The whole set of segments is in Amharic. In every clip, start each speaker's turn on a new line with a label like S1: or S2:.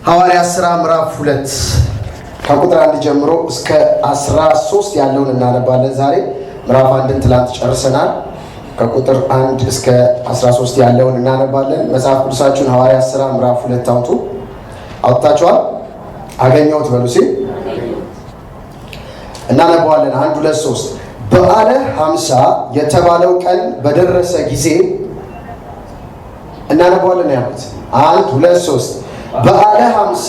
S1: ሐዋርያት ሥራ ምዕራፍ 2 ከቁጥር 1 ጀምሮ እስከ 13 ያለውን እናነባለን። ዛሬ ምዕራፍ 1ን ትላንት ጨርሰናል። ከቁጥር 1 እስከ 13 ያለውን እናነባለን። መጽሐፍ ቅዱሳችሁን ሐዋርያት ሥራ ምዕራፍ 2 አውጡ። አውጥታችኋል? አገኘሁት በሉ ሲል እናነባዋለን። 1 2 3 በዓለ ሐምሳ የተባለው ቀን በደረሰ ጊዜ እናነባዋለን። ያሉት 1 2 3 በዓለ ሐምሳ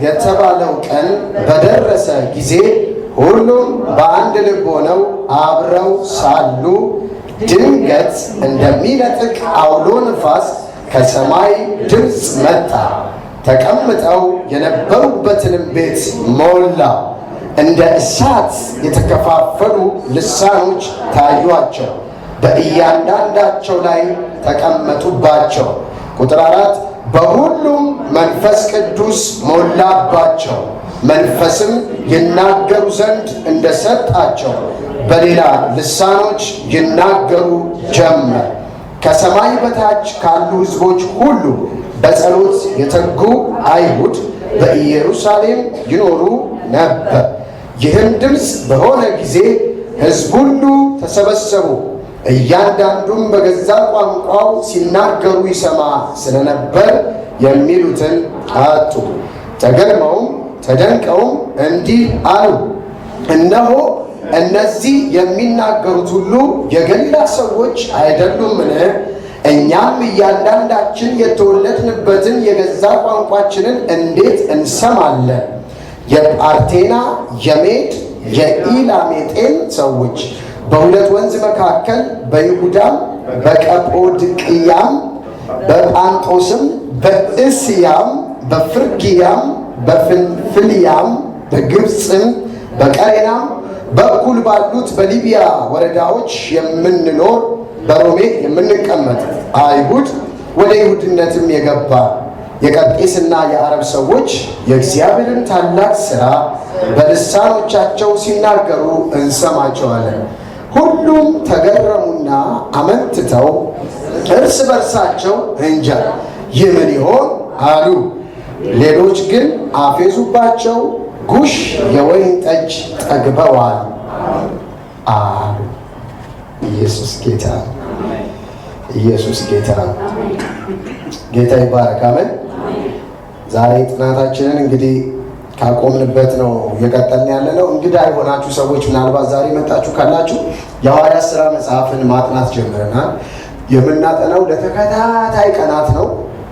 S1: የተባለው ቀን በደረሰ ጊዜ ሁሉም በአንድ ልብ ሆነው አብረው ሳሉ ድንገት እንደሚነጥቅ አውሎ ነፋስ ከሰማይ ድምፅ መጣ፣ ተቀምጠው የነበሩበትንም ቤት ሞላ። እንደ እሳት የተከፋፈሉ ልሳኖች ታዩአቸው፣ በእያንዳንዳቸው ላይ ተቀመጡባቸው። ቁጥር 4 በሁሉም መንፈስ ቅዱስ ሞላባቸው፣ መንፈስም ይናገሩ ዘንድ እንደሰጣቸው በሌላ ልሳኖች ይናገሩ ጀመር። ከሰማይ በታች ካሉ ሕዝቦች ሁሉ በጸሎት የተጉ አይሁድ በኢየሩሳሌም ይኖሩ ነበር። ይህም ድምፅ በሆነ ጊዜ ሕዝብ ሁሉ ተሰበሰቡ፣ እያንዳንዱም በገዛ ቋንቋው ሲናገሩ ይሰማ ስለነበር የሚሉትን አጡ። ተገርመውም ተደንቀውም እንዲህ አሉ፣ እነሆ እነዚህ የሚናገሩት ሁሉ የገሊላ ሰዎች አይደሉምን? እኛም እያንዳንዳችን የተወለድንበትን የገዛ ቋንቋችንን እንዴት እንሰማለን? የጳርቴና የሜድ የኢላሜጤን ሰዎች በሁለት ወንዝ መካከል በይሁዳም በቀጶድቅያም በጳንጦስም በእስያም በፍርግያም በፍንፍልያም በግብፅም በቀሬናም በኩል ባሉት በሊቢያ ወረዳዎች የምንኖር በሮሜ የምንቀመጥ አይሁድ ወደ ይሁድነትም የገባ የቀርጤስና የአረብ ሰዎች የእግዚአብሔርን ታላቅ ሥራ በልሳኖቻቸው ሲናገሩ እንሰማቸዋለን። ሁሉም ተገረሙና አመንትተው እርስ በርሳቸው እንጃ ይህ ምን ይሆን አሉ። ሌሎች ግን አፌዙባቸው፣ ጉሽ የወይን ጠጅ ጠግበዋል አሉ። ኢየሱስ ጌታ፣ ኢየሱስ ጌታ። ጌታ ይባረክ። አሜን። ዛሬ ጥናታችንን እንግዲህ ካቆምንበት ነው እየቀጠልን ያለ ነው። እንግዳ የሆናችሁ ሰዎች ምናልባት ዛሬ መጣችሁ ካላችሁ የሐዋርያት ሥራ መጽሐፍን ማጥናት ጀምረናል። የምናጠናው ለተከታታይ ቀናት ነው።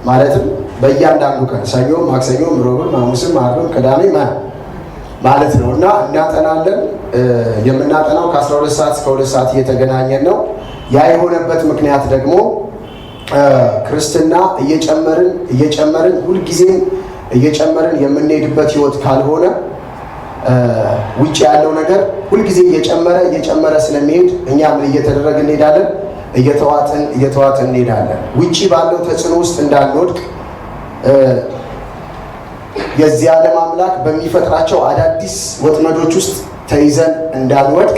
S1: ማለትም በእያንዳንዱ ቀን ሰኞ፣ ማክሰኞ፣ ሮብም፣ ሐሙስም፣ ዓርብም፣ ቅዳሜ ማለት ነው እና እናጠናለን። የምናጠናው ከ12 ሰዓት እስከ 2 ሰዓት እየተገናኘን ነው። ያ የሆነበት ምክንያት ደግሞ ክርስትና እየጨመርን ሁልጊዜም እየጨመርን የምንሄድበት ህይወት ካልሆነ ውጭ ያለው ነገር ሁልጊዜ እየጨመረ ስለሚሄድ እኛ ምን እየተደረገ እንሄዳለን? እየተዋጥን እንሄዳለን። ውጭ ባለው ተጽዕኖ ውስጥ እንዳንወድቅ የዚህ ዓለም አምላክ በሚፈጥራቸው አዳዲስ ወጥመዶች ውስጥ ተይዘን እንዳንወድቅ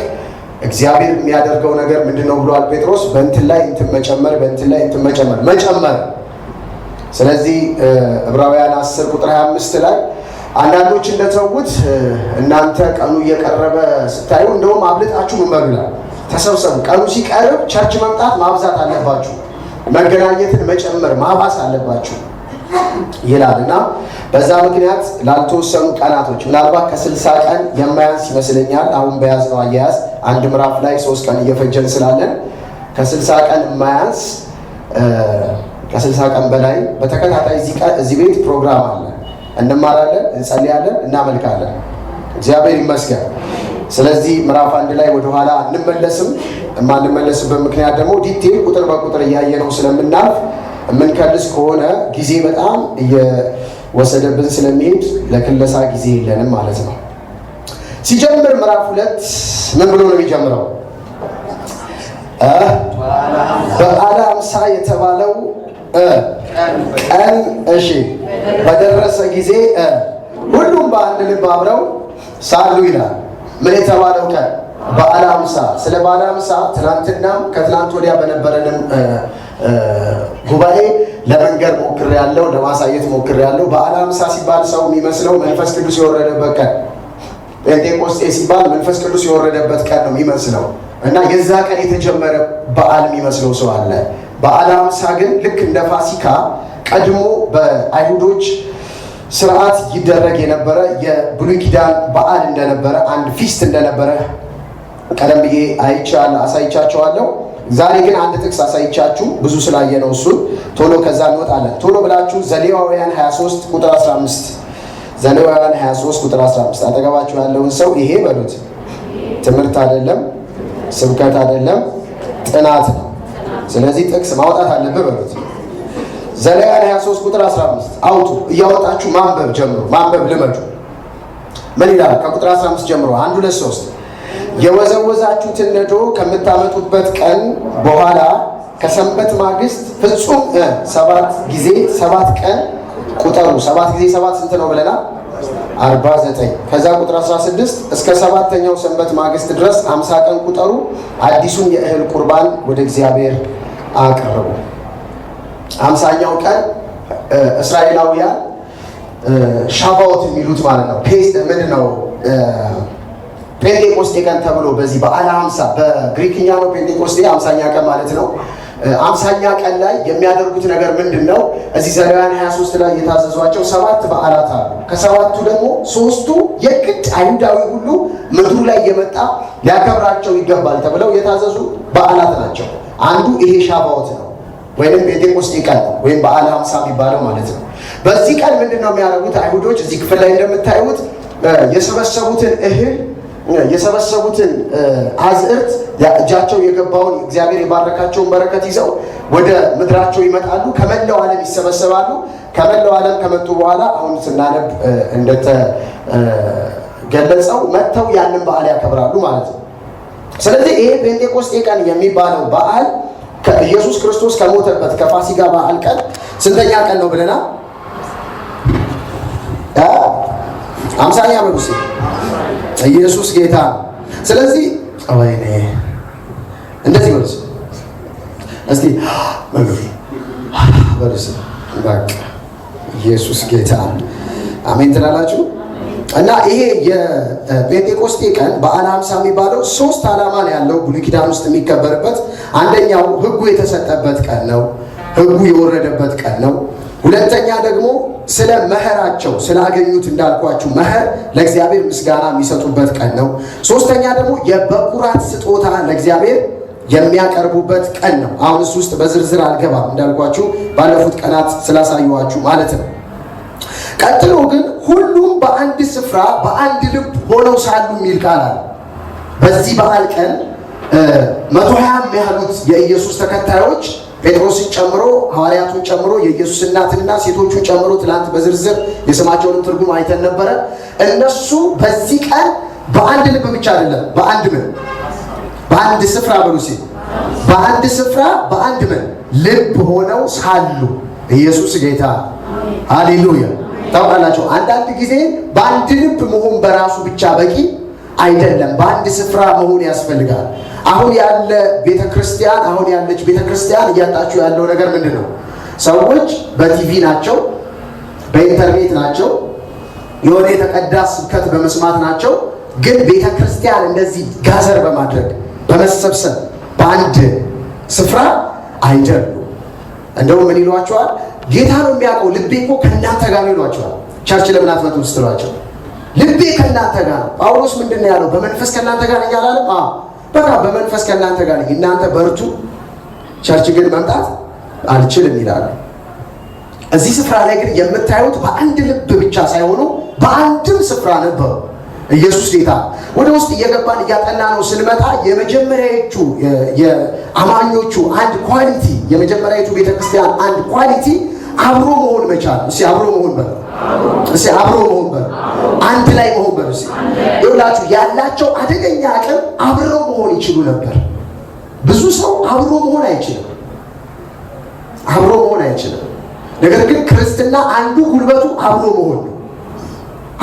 S1: እግዚአብሔር የሚያደርገው ነገር ምንድነው ብሏል ጴጥሮስ? በእንትን ላይ እንትን መጨመር፣ በእንትን ላይ እንትን መጨመር። ስለዚህ ዕብራውያን 10 ቁጥር 25 ላይ አንዳንዶች እንደተውት እናንተ ቀኑ እየቀረበ ስታዩ እንደውም አብልጣችሁ ምን በሉ ይላል፣ ተሰብሰቡ። ቀኑ ሲቀርብ ቸርች መምጣት ማብዛት አለባችሁ፣ መገናኘትን መጨመር ማባስ አለባችሁ ይላል እና በዛ ምክንያት ላልተወሰኑ ቀናቶች ምናልባት ከ60 ቀን የማያንስ ይመስለኛል። አሁን በያዝነው አያያዝ አንድ ምዕራፍ ላይ 3 ቀን እየፈጀን ስላለን ከ60 ቀን የማያንስ ከ60 ቀን በላይ በተከታታይ እዚህ ቤት ፕሮግራም አለ። እንማራለን፣ እንጸልያለን፣ እናመልካለን። እግዚአብሔር ይመስገን። ስለዚህ ምዕራፍ 1 ላይ ወደኋላ እንመለስም። የማንመለስበት ምክንያት ደግሞ ዲቴል ቁጥር በቁጥር እያየነው ስለምናልፍ የምንከልስ ከሆነ ጊዜ በጣም እየወሰደብን ስለሚሄድ ለክለሳ ጊዜ የለንም ማለት ነው። ሲጀምር ምዕራፍ 2 ምን ብሎ ነው የሚጀምረው? በዓለ ሐምሳ የተባለው ቀን እሺ በደረሰ ጊዜ ሁሉም በአንድ ልብ አብረው ሳሉ ይላል። ምን የተባለው ቀን? በዓለ ሐምሳ። ስለ በዓለ ሐምሳ ትናንትናም ከትናንት ወዲያ በነበረንም ጉባኤ ለመንገር ሞክሬያለሁ፣ ለማሳየት ሞክሬያለሁ። በዓለ ሃምሳ ሲባል ሰው የሚመስለው መንፈስ ቅዱስ የወረደበት ቀን፣ ጴንጤቆስጤ ሲባል መንፈስ ቅዱስ የወረደበት ቀን ነው የሚመስለው እና የዛ ቀን የተጀመረ በዓል የሚመስለው ሰው አለ። በዓለ ሃምሳ ግን ልክ እንደ ፋሲካ ቀድሞ በአይሁዶች ስርዓት ይደረግ የነበረ የብሉይ ኪዳን በዓል እንደነበረ፣ አንድ ፊስት እንደነበረ ቀደም ብዬ አሳይቻቸዋለሁ። ዛሬ ግን አንድ ጥቅስ አሳይቻችሁ ብዙ ስላየ ነው እሱን ቶሎ ከዛ እንወጣለን። ቶሎ ብላችሁ ዘሌዋውያን 23 ቁጥር 15 ዘሌዋውያን 23 ቁጥር 15 አጠገባችሁ ያለውን ሰው ይሄ በሉት። ትምህርት አይደለም፣ ስብከት አይደለም፣ ጥናት ነው። ስለዚህ ጥቅስ ማውጣት አለብህ በሉት። ዘሌዋውያን 23 ቁጥር 15 አውጡ። እያወጣችሁ ማንበብ ጀምሩ፣ ማንበብ ልመዱ። ምን ይላል? ከቁጥር 15 ጀምሮ 1 2 3 የወዘወዛችሁትን ነዶ ከምታመጡበት ቀን በኋላ ከሰንበት ማግስት ፍጹም 7 ጊዜ 7 ቀን ቁጠሩ። 7 ጊዜ 7 ስንት ነው ብለናል? 49። ከዛ ቁጥር 16 እስከ 7ኛው ሰንበት ማግስት ድረስ 50 ቀን ቁጠሩ። አዲሱን የእህል ቁርባን ወደ እግዚአብሔር አቅርቡ። 50ኛው ቀን እስራኤላውያን ሻባዎት የሚሉት ማለት ነው። ምንድን ነው? ፔንቴኮስቴ ቀን ተብሎ በዚህ በዓለ ሃምሳ በግሪክኛ ነው። ፔንቴኮስቴ 50ኛ ቀን ማለት ነው። 50ኛ ቀን ላይ የሚያደርጉት ነገር ምንድን ነው? እዚህ ዘሌዋውያን 23 ላይ የታዘዟቸው 7 በዓላት አሉ። ከሰባቱ ደግሞ 3ቱ የግድ አይሁዳዊ ሁሉ ምድሩ ላይ እየመጣ ሊያከብራቸው ይገባል ተብለው የታዘዙ በዓላት ናቸው። አንዱ ይሄ ሻባዎት ነው ወይም ፔንቴኮስቴ ቀን ነው ወይም በዓለ ሃምሳ የሚባለው ማለት ነው። በዚህ ቀን ምንድን ነው የሚያደርጉት አይሁዶች? እዚህ ክፍል ላይ እንደምታዩት የሰበሰቡትን እህል የሰበሰቡትን አዝዕርት እጃቸው የገባውን እግዚአብሔር የባረካቸውን በረከት ይዘው ወደ ምድራቸው ይመጣሉ። ከመላው ዓለም ይሰበሰባሉ። ከመላው ዓለም ከመጡ በኋላ አሁን ስናነብ እንደተገለጸው መጥተው ያንን በዓል ያከብራሉ ማለት ነው። ስለዚህ ይሄ ፔንቴኮስቴ ቀን የሚባለው በዓል ኢየሱስ ክርስቶስ ከሞተበት ከፋሲካ በዓል ቀን ስንተኛ ቀን ነው ብለናል? 50ኛ በሉስ። ኢየሱስ ጌታ። ስለዚህ ወይኔ እንደዚህ በሉስ እስቲ በሉስ። በቃ ኢየሱስ ጌታ። አሜን ትላላችሁ። እና ይሄ የፔንቴኮስቴ ቀን በዓለ ሃምሳ የሚባለው 3 ዓላማ ነው ያለው ብሉይ ኪዳን ውስጥ የሚከበርበት። አንደኛው ሕጉ የተሰጠበት ቀን ነው፣ ሕጉ የወረደበት ቀን ነው። ሁለተኛ ደግሞ ስለ መኸራቸው ስላገኙት እንዳልኳችሁ መኸር ለእግዚአብሔር ምስጋና የሚሰጡበት ቀን ነው። ሶስተኛ ደግሞ የበኩራት ስጦታ ለእግዚአብሔር የሚያቀርቡበት ቀን ነው። አሁን እሱ ውስጥ በዝርዝር አልገባም እንዳልኳችሁ ባለፉት ቀናት ስላሳየኋችሁ ማለት ነው። ቀጥሎ ግን ሁሉም በአንድ ስፍራ በአንድ ልብ ሆነው ሳሉ የሚል ቃል አለ። በዚህ በዓል ቀን 120 የሚያህሉት የኢየሱስ ተከታዮች ጴጥሮስን ጨምሮ ሐዋርያቱን ጨምሮ የኢየሱስ እናትና ሴቶቹን ጨምሮ ትላንት በዝርዝር የስማቸውን ትርጉም አይተን ነበረ። እነሱ በዚህ ቀን በአንድ ልብ ብቻ አይደለም፣ በአንድ ስፍራ በሉሲ፣ በአንድ ስፍራ በአንድ ልብ ሆነው ሳሉ። ኢየሱስ ጌታ፣ ሃሌሉያ። ታውቃላችሁ አንዳንድ ጊዜ በአንድ ልብ መሆን በራሱ ብቻ በቂ አይደለም፣ በአንድ ስፍራ መሆን ያስፈልጋል። አሁን ያለ ቤተክርስቲያን አሁን ያለች ቤተክርስቲያን እያጣችሁ ያለው ነገር ምንድን ነው? ሰዎች በቲቪ ናቸው፣ በኢንተርኔት ናቸው፣ የሆነ የተቀዳ ስብከት በመስማት ናቸው። ግን ቤተክርስቲያን እንደዚህ ጋዘር በማድረግ በመሰብሰብ በአንድ ስፍራ አይደሉም። እንደውም ምን ይሏቸዋል? ጌታ ነው የሚያውቀው፣ ልቤ እኮ ከእናንተ ጋር ነው ይሏቸዋል። ቸርች ለምን አትመጡም ስትሏቸው ልቤ ከእናንተ ጋር ነው። ጳውሎስ ምንድን ነው ያለው? በመንፈስ ከእናንተ ጋር ነኝ አላለም? በቃ በመንፈስ ከእናንተ ጋር ነኝ፣ እናንተ በርቱ፣ ቸርች ግን መምጣት አልችልም ይላሉ። እዚህ ስፍራ ላይ ግን የምታዩት በአንድ ልብ ብቻ ሳይሆኑ በአንድም ስፍራ ነበሩ። ኢየሱስ ጌታ። ወደ ውስጥ እየገባን እያጠና ነው ስንመጣ የመጀመሪያዎቹ የአማኞቹ አንድ ኳሊቲ፣ የመጀመሪያዎቹ ቤተክርስቲያን አንድ ኳሊቲ አብሮ መሆን መቻል። እስኪ አብሮ መሆን በል፣ እስኪ አብሮ መሆን በል፣ አንድ ላይ መሆን በል። እስኪ ይኸውላችሁ ያላቸው አደገኛ አቅም አብረው መሆን ይችሉ ነበር። ብዙ ሰው አብሮ መሆን አይችልም፣ አብሮ መሆን አይችልም። ነገር ግን ክርስትና አንዱ ጉልበቱ አብሮ መሆን ነው፣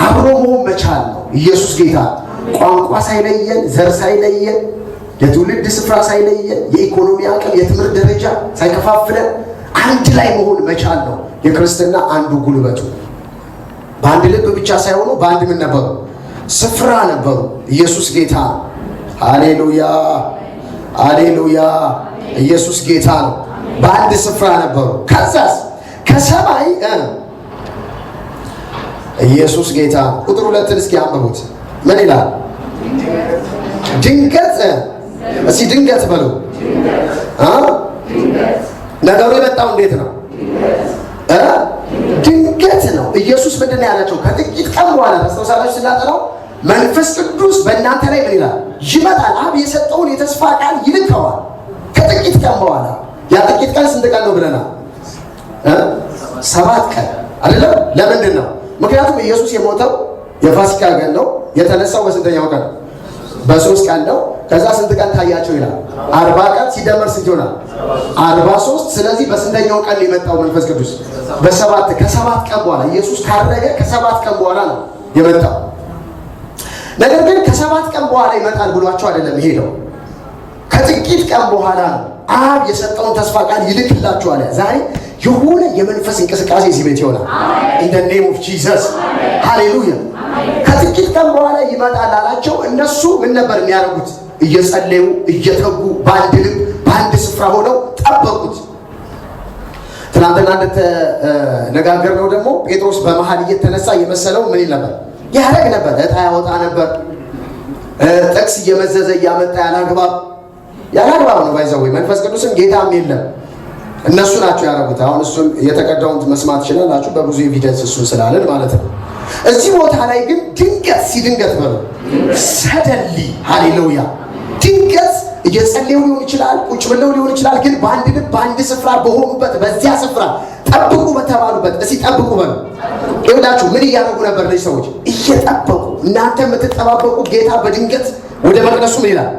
S1: አብሮ መሆን መቻል ነው። ኢየሱስ ጌታ። ቋንቋ ሳይለየን፣ ዘር ሳይለየን፣ የትውልድ ስፍራ ሳይለየን፣ የኢኮኖሚ አቅም፣ የትምህርት ደረጃ ሳይከፋፍለን አንድ ላይ መሆን መቻል ነው የክርስትና አንዱ ጉልበቱ። በአንድ ልብ ብቻ ሳይሆኑ በአንድ ምን ነበሩ? ስፍራ ነበሩ። ኢየሱስ ጌታ ነው። ሃሌሉያ ሃሌሉያ። ኢየሱስ ጌታ ነው። በአንድ ስፍራ ነበሩ። ከዛስ ከሰማይ ኢየሱስ ጌታ ነው። ቁጥር 2 እስኪ አንብቡት። ምን ይላል? ድንገት እስኪ ድንገት በሉ። ነገሩ የመጣው እንዴት ነው? ድንገት ነው። ኢየሱስ ምንድን ነው ያላቸው? ከጥቂት ቀን በኋላ ታስታውሳላችሁ ስናጠናው መንፈስ ቅዱስ በእናንተ ላይ ምን ይላል? ይመጣል። አብ የሰጠውን የተስፋ ቃል ይልከዋል ከጥቂት ቀን በኋላ። ያ ጥቂት ቀን ስንት ቀን ነው ብለናል? 7 ቀን አይደለም? ለምንድን ነው? ምክንያቱም ኢየሱስ የሞተው የፋሲካ ቀን ነው። የተነሳው በስንተኛው ቀን? በ3 ቀን ነው። ከዛ ስንት ቀን ታያቸው ይላል? 40 ቀን ሲደመር ስንት ይሆናል? 43። ስለዚህ በስንተኛው ቀን የመጣው መንፈስ ቅዱስ? በ7 ከ7 ቀን በኋላ ኢየሱስ ካረገ ከ7 ቀን በኋላ ነው የመጣው። ነገር ግን ከ7 ቀን በኋላ ይመጣል ብሏቸው አይደለም የሄደው። ከጥቂት ቀን በኋላ ነው አብ የሰጠውን ተስፋ ቃል ይልክላችኋል። ዛሬ የሆነ የመንፈስ እንቅስቃሴ እዚህ ቤት ይሆናል። ኢን ዘ ኔም ኦፍ ጂሰስ ሃሌሉያ። ከጥቂት ቀን በኋላ ይመጣል አላቸው። እነሱ ምን ነበር የሚያደርጉት? እየጸለዩ እየተጉ በአንድ ልብ በአንድ ስፍራ ሆነው ጠበቁት። ትናንትና እንደተነጋገርነው ደግሞ ጴጥሮስ በመሃል እየተነሳ የመሰለው ምን ይል ነበር? ያደርግ ነበር። ዕጣ ያወጣ ነበር። ጥቅስ እየመዘዘ እያመጣ ያላግባብ ነው ባይዘው። መንፈስ ቅዱስም ጌታም የለም እነሱ ናቸው ያደረጉት። አሁን እሱን የተቀዳውን መስማት ይችላላችሁ በብዙ ኤቪደንስ እሱን ስላለን ማለት ነው። እዚህ ቦታ ላይ ግን ድንገት ሲድንገት በሉ ሰደሊ ሃሌሉያ። ድንገት እየጸለዩ ሊሆን ይችላል፣ ቁጭ ብለው ሊሆን ይችላል። ግን በአንድ ልብ በአንድ ስፍራ በሆኑበት በዚያ ስፍራ ጠብቁ በተባሉበት እስኪ ጠብቁ በሉ። ይኸውላችሁ ምን እያደረጉ ነበር እነዚህ ሰዎች? እየጠበቁ። እናንተ የምትጠባበቁ ጌታ በድንገት ወደ መቅደሱ ምን ይላል?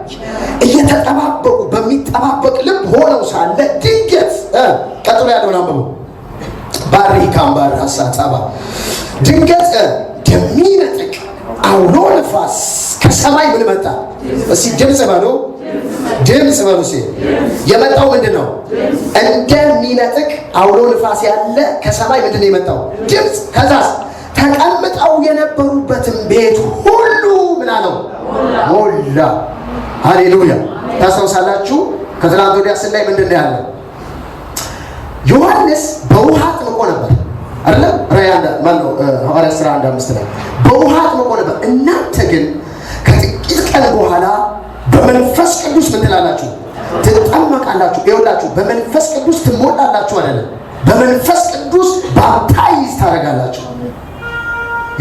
S1: እየተጠባበቁ በሚጠባበቅ ልብ ሆነው ሳለ ድንገት ቀጥሎ ያለውን አንብቡ። ባሪ ካምባር አሳጣባ ድንገት እንደሚነጥቅ አውሎ ነፋስ ከሰማይ ምን መጣ? እስኪ ድምፅ በሉ ሲ የመጣው ምንድን ነው? እንደሚነጥቅ አውሎ ነፋስ ያለ ከሰማይ ምንድን ነው የመጣው? ድምፅ። ከዛስ ተቀምጠው የነበሩበትን ቤት ሁሉ ምን አለው? ሞላ። ሃሌሉያ። ታስታውሳላችሁ ከትናንት ወዲያ ስናይ ምንድን ነው ያለው? ዮሐንስ በውሃ አጥምቆ ነበር አይደለም? ሐዋርያት ሥራ 1:5 ላይ በውሃ አጥምቆ ነበር። እናንተ ግን ከጥቂት ቀን በኋላ በመንፈስ ቅዱስ ምን ትላላችሁ? ትጠመቃላችሁ። ይኸውላችሁ በመንፈስ ቅዱስ ትሞላላችሁ አይደለም? በመንፈስ ቅዱስ ባፕታይዝ ታደርጋላችሁ።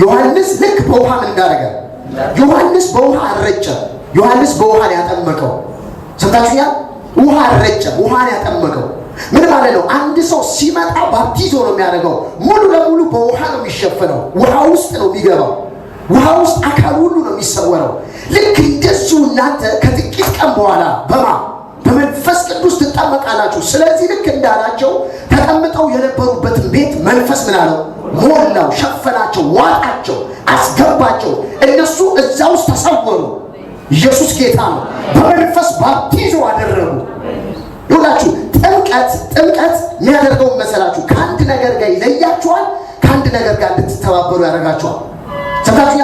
S1: ዮሐንስ ልክ በውሃ ምን እንዳደረገ? ዮሐንስ በውሃ አረጨ። ዮሐንስ በውሃ ያጠመቀው ሰምታችሁኛል? ውሃ አረጨ፣ ውሃን ያጠመቀው ምን ማለት ነው? አንድ ሰው ሲመጣ ባፕቲዞ ነው የሚያደርገው። ሙሉ ለሙሉ በውሃ ነው የሚሸፈነው። ውሃ ውስጥ ነው የሚገባው። ውሃ ውስጥ አካል ሁሉ ነው የሚሰወረው። ልክ እንደዚሁ እናንተ ከጥቂት ቀን በኋላ በመንፈስ ቅዱስ ትጠመቃላችሁ። ስለዚህ ልክ እንዳላቸው ተቀምጠው የነበሩበትን ቤት መንፈስ ምን አለው? ሞላው፣ ሸፈናቸው፣ ዋጣቸው፣ አስገባቸው። እነሱ እዛ ውስጥ ተሰወሩ። ኢየሱስ ጌታ ነው። በመንፈስ ባፕቲዞ አደረጉ። ይሁላችሁ ጥምቀት የሚያደርገው መሰላችሁ? ከአንድ ነገር ጋር ይለያችኋል፣ ከአንድ ነገር ጋር እንድትተባበሩ ያደርጋችኋል። ሰምታችሁኛ?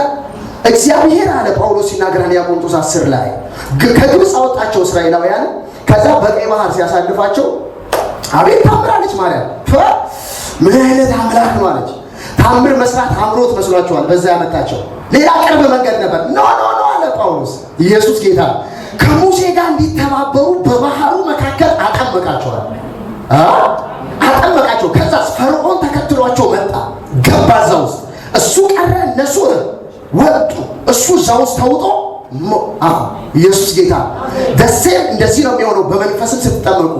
S1: እግዚአብሔር አለ ጳውሎስ ሲናገር አንደኛ ቆሮንቶስ 10 ላይ ከግብፅ አወጣቸው እስራኤላውያን። ከዛ በቀይ ባህር ሲያሳልፋቸው አቤት ታምራለች ማርያም። ምን አይነት አምላክ ነው አለች። ታምር መስራት አምሮት መስሏቸዋል። በዛ ያመጣቸው ሌላ ቅርብ መንገድ ነበር። ኖ አለ ጳውሎስ። ኢየሱስ ጌታ ከሙሴ ጋር እንዲተባበሩ በባህሩ መካከል አጠመቃቸዋል። ከዛ ፈርዖን ተከትሏቸው መጣ፣ ገባ እዛ ውስጥ። እሱ ቀረ፣ እነሱ ወጡ። እሱ እዛ ውስጥ ተውጦ ኢየሱስ ጌታ ደሴም እንደዚህ ነው የሚሆነው። በመንፈስም ስትጠመቁ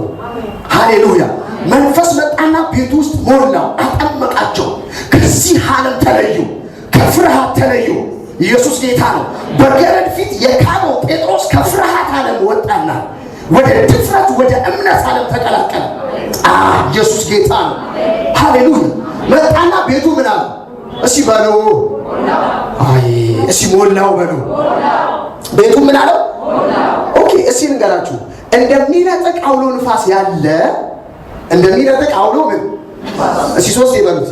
S1: ሃሌሉያ። መንፈስ መጣና ቤት ውስጥ ሞላው፣ አጠመቃቸው። ከዚህ ዓለም ተለዩ፣ ከፍርሃት ተለዩ። ኢየሱስ ጌታ ነው። በገረድ ፊት የካመው ጴጥሮስ ከፍርሃት ዓለም ወጣና ወደ ድፍረት ወደ እምነት ዓለም ተቀላቀለ። ኢየሱስ ጌታ ነው። ሃሌሉያ። መጣና ቤቱ ምን አለ? እሺ በሉ እሺ ሞላው በሉ። ቤቱ ምን አለው? ኦኬ እስኪ ልንገራችሁ እንደሚነጥቅ አውሎ ንፋስ ያለ እንደሚነጥቅ አውሎ ምን እስኪ ሶስት ይበሉት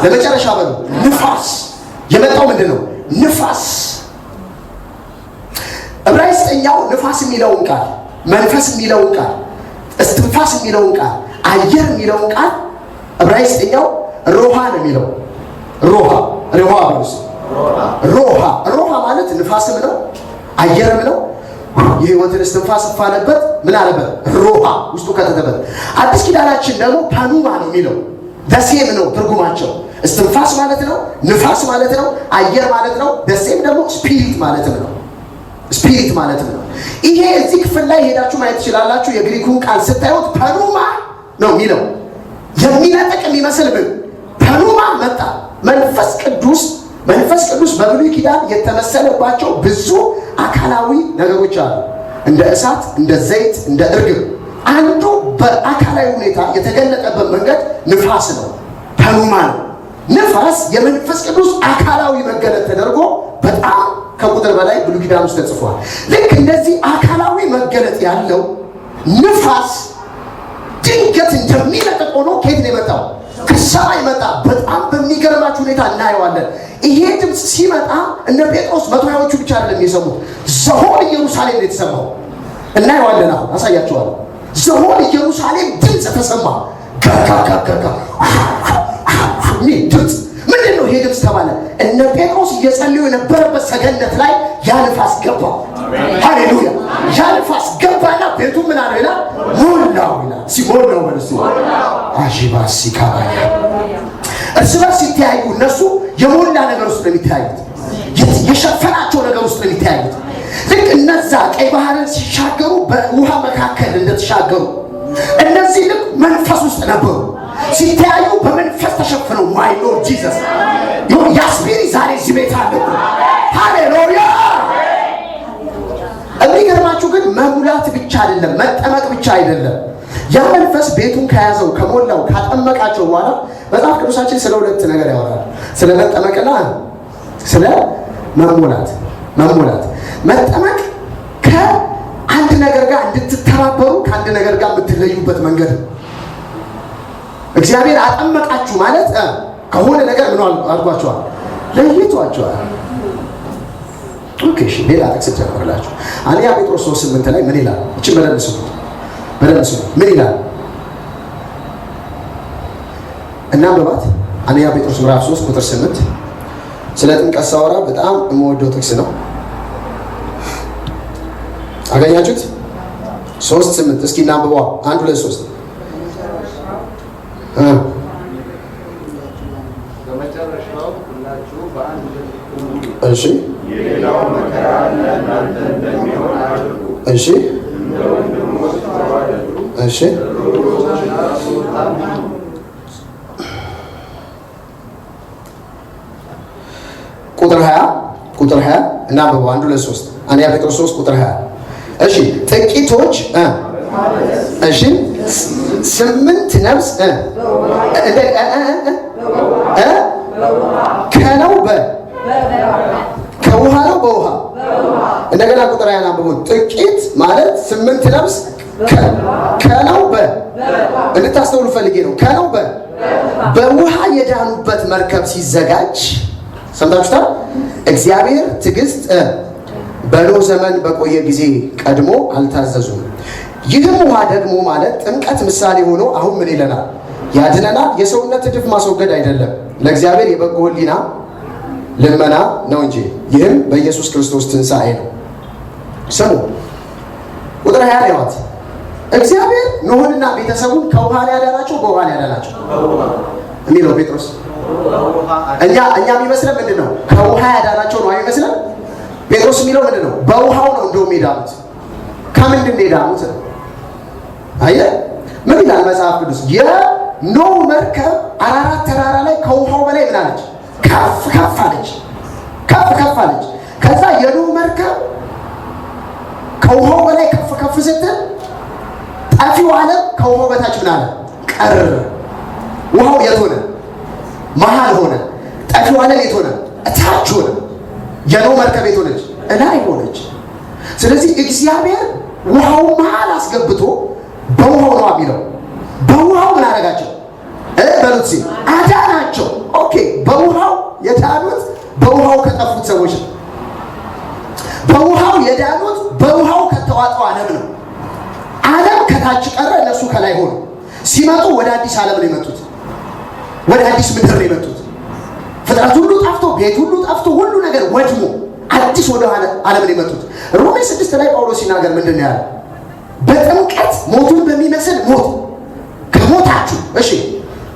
S1: ለመጨረሻ በሉ ንፋስ የመጣው ምንድን ነው ንፋስ ዕብራይስጥኛው ንፋስ የሚለውን ቃል መንፈስ የሚለውን ቃል እስትንፋስ የሚለውን ቃል አየር የሚለውን ቃል ዕብራይስጥኛው ሮሃ ነው የሚለው ሮሃ ማለት ንፋስም ነው አየርም ነው የህይወትን እስትንፋስ እፋለበት ምን አለበት ሮሃ ውስጡ ከተተበት አዲስ ኪዳናችን ደግሞ ፓኑማ ነው የሚለው ደሴም ነው ትርጉማቸው እስትንፋስ ማለት ነው ንፋስ ማለት ነው አየር ማለት ነው ደሴም ደግሞ ስፒሪት ማለት ነው ይሄ እዚህ ክፍል ላይ ሄዳችሁ ማየት ትችላላችሁ የግሪኩን ቃል ስታዩት ፓኑማ ነው የሚለው የሚነጥቅ የሚመስል ምን ፓኑማ መጣ መንፈስ ቅዱስ በብሉይ ኪዳን የተመሰለባቸው ብዙ አካላዊ ነገሮች አሉ እንደ እሳት እንደ ዘይት እንደ እርግብ አንዱ በአካላዊ ሁኔታ የተገለጠበት መንገድ ንፋስ ነው ፓኑማ ነው ንፋስ የመንፈስ ቅዱስ አካላዊ መገለጥ ተደርጎ በጣም ከቁጥር በላይ ብሉይ ኪዳን ውስጥ ተጽፏል ልክ እንደዚህ አካላዊ መገለጥ ያለው ንፋስ ድንገት እንደሚነጥቅ ሆኖ ከየት ነው የመጣው ከሰማይ መጣ በጣም በሚገርማችሁ ሁኔታ እናየዋለን ይሄ ድምፅ ሲመጣ እነ ጴጥሮስ 120ዎቹ ብቻ አይደለም የሰሙት ዘሆን ኢየሩሳሌም ነው የተሰማው እናየዋለን አሁን አሳያችኋለሁ ዘሆን ኢየሩሳሌም ድምፅ ተሰማ ካካካካ ድምፅ ምንድን ነው ይሄ ድምፅ ተባለ እነ ጴጥሮስ እየጸለዩ የነበረበት ሰገነት ላይ ያ ንፋስ ገባ ሃሌሉያ ያ ንፋስ ገባና ቤቱ ምን አለ ይላል ሞላው ይላል ሲሞላው በልሱ አጂባሲ ካባያ እርስ በርስ ሲተያዩ እነሱ የሞላ ነገር ውስጥ ነው የሚተያዩት የሸፈናቸው ነገር ውስጥ ነው የሚተያዩት ልክ እነዛ ቀይ ባህርን ሲሻገሩ በውሃ መካከል እንደተሻገሩ እነዚህ ልክ መንፈስ ውስጥ ነበሩ ሲተያዩ በመንፈስ ተሸፍነው ማይ ሎርድ ጂሰስ ያስፒሪ ዛሬ እዚህ ቤት አለ ሃሌሉያ የሚገርማችሁ ግን መሙላት ብቻ አይደለም መጠመቅ ብቻ አይደለም ያ መንፈስ ቤቱን ከያዘው ከሞላው ካጠመቃቸው በኋላ መጽሐፍ ቅዱሳችን ስለ ሁለት ነገር ያወራል ስለ መጠመቅና ስለ መሞላት መጠመቅ ከአንድ ነገር ጋር እንድትተባበሩ ከአንድ ነገር ጋር የምትለዩበት መንገድ ነው እግዚአብሔር አጠመቃችሁ ማለት ከሆነ ነገር ምን አድርጓቸዋል ለይቷቸዋል ኦኬ እሺ ሌላ ጥቅስ ጀምራላችሁ አንያ ጴጥሮስ 3:8 ላይ ምን ይላል እቺ በደንብ ስሙ ምን ይላል እና በባት አንያ ጴጥሮስ ምዕራፍ 3 ቁጥር 8 ስለ ጥምቀት ሳወራ በጣም የምወደው ጥቅስ ነው አገኛችሁት 3:8 እስኪ እናንብበው 1 2 3
S2: በመጨረሻው ሁላችሁ በአንድ ልብ
S1: እሺ
S2: የሌላው መከራ ለእናንተ እንደሚሆን አድርጉ
S1: እሺ
S2: እንደ ወንድሞች ተዋደዱ
S1: እሺ
S2: ሩሮችና ሱልጣን
S1: ቁጥር 20 እናንብበው 1 2 3 አንያ ጴጥሮስ 3 ቁጥር 20 እሺ ጥቂቶች እሺ 8 ነፍስ ከነው ከውሃ ነው በውሃ እንደገና ቁጥር 20 አንብቡት ጥቂት ማለት 8 ነፍስ ከነው እንድታስተውሉ ፈልጌ ነው ከነው በውሃ የዳኑበት መርከብ ሲዘጋጅ ሰምታችሁታል እግዚአብሔር ትዕግስት በኖህ ዘመን በቆየ ጊዜ ቀድሞ አልታዘዙም ይህም ውሃ ደግሞ ማለት ጥምቀት ምሳሌ ሆኖ አሁን ምን ይለናል ያድነናል የሰውነት እድፍ ማስወገድ አይደለም ለእግዚአብሔር የበጎ ሕሊና ልመና ነው እንጂ ይህም በኢየሱስ ክርስቶስ ትንሣኤ ነው ስሙ ቁጥር 20 ያዋት እግዚአብሔር ኖህንና ቤተሰቡን ከውሃ ላይ ያዳናቸው በውሃ ላይ ያዳናቸው የሚለው ጴጥሮስ እኛ የሚመስለን ምንድን ነው ከውሃ ያዳናቸው ነው አይመስለን ጴጥሮስ የሚለው ምንድን ነው በውሃው ነው እንደውም የዳኑት ከምንድን ነው የዳኑት አየህ ምን ይላል መጽሐፍ ቅዱስ የኖህ መርከብ አራራት ተራራ ላይ ከውሃው በላይ ምን አለች ከፍ አለች ከዛ የኖህ መርከብ ከውሃው በላይ ከፍ ስትል ጠፊው ዓለም ከውሃው በታች ምን አለ ቀረ ውሃው የት ሆነ መሃል ሆነ ጠፊው ዓለም የት ሆነ እታች ሆነ የኖህ መርከብ የት ሆነች እላይ ሆነች ስለዚህ እግዚአብሔር ውሃው መሃል አስገብቶ በውሃው ነው የሚለው። በውሃው ምን አደረጋቸው? በሉት ሲል አዳናቸው። ኦኬ፣ በውሃው የዳኑት በውሃው ከጠፉት ሰዎች ነው። በውሃው የዳኑት በውሃው ከተዋጠው ዓለም ነው። ዓለም ከታች ቀረ፣ እነሱ ከላይ ሆኑ። ሲመጡ ወደ አዲስ ዓለም ነው የመጡት። ወደ አዲስ ምድር ነው የመጡት። ፍጥረት ሁሉ ጠፍቶ፣ ቤት ሁሉ ጠፍቶ፣ ሁሉ ነገር ወድሞ አዲስ ወደ ዓለም ነው የመጡት። ሮሜ 6 ላይ ጳውሎስ ሲናገር ምንድን ነው ያለው? በጥምቀት ሞቱን በሚመስል ሞት ከሞታችሁ፣ እሺ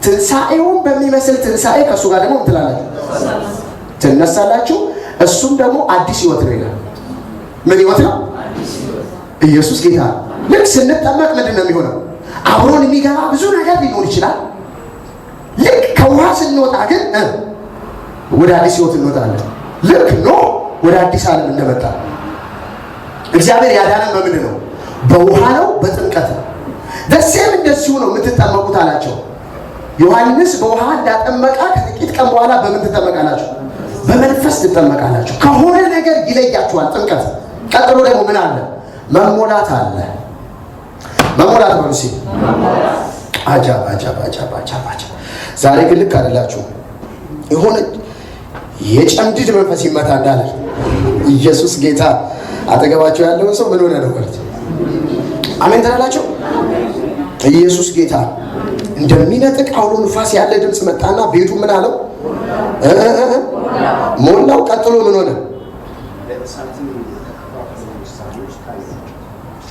S1: ትንሣኤውን በሚመስል ትንሣኤ ከእሱ ጋር ደግሞ ትላላችሁ ትነሳላችሁ። እሱም ደግሞ አዲስ ህይወት ነው ይላል። ምን ህይወት ነው? ኢየሱስ ጌታ። ልክ ስንጠመቅ ምንድን ነው የሚሆነው? አብሮን የሚገባ ብዙ ነገር ሊኖር ይችላል። ልክ ከውሃ ስንወጣ ግን ወደ አዲስ ህይወት እንወጣለን። ልክ ኖህ ወደ አዲስ ዓለም እንደመጣ እግዚአብሔር ያዳነን በምን ነው? በውሃ ነው፣ በጥምቀት ነው። ደሴም እንደዚሁ ነው የምትጠመቁት አላቸው። ዮሐንስ በውሃ እንዳጠመቃ ከጥቂት ቀን በኋላ በምን ትጠመቃላችሁ? በመንፈስ ትጠመቃላችሁ። ከሆነ ነገር ይለያችኋል ጥምቀት። ቀጥሎ ደግሞ ምን አለ? መሞላት አለ። መሞላት ነው ሲል አጃ ዛሬ ግን ልክ አይደላችሁ። የሆነ የጨምድድ መንፈስ ይመታ እንዳለ ኢየሱስ ጌታ። አጠገባቸው ያለውን ሰው ምን ሆነ ነው ማለት አሜን ትላላችሁ። ኢየሱስ ጌታ። እንደሚነጥቅ አውሎ ንፋስ ያለ ድምፅ መጣና ቤቱ ምን አለው? ሞላው። ቀጥሎ ምን ሆነ?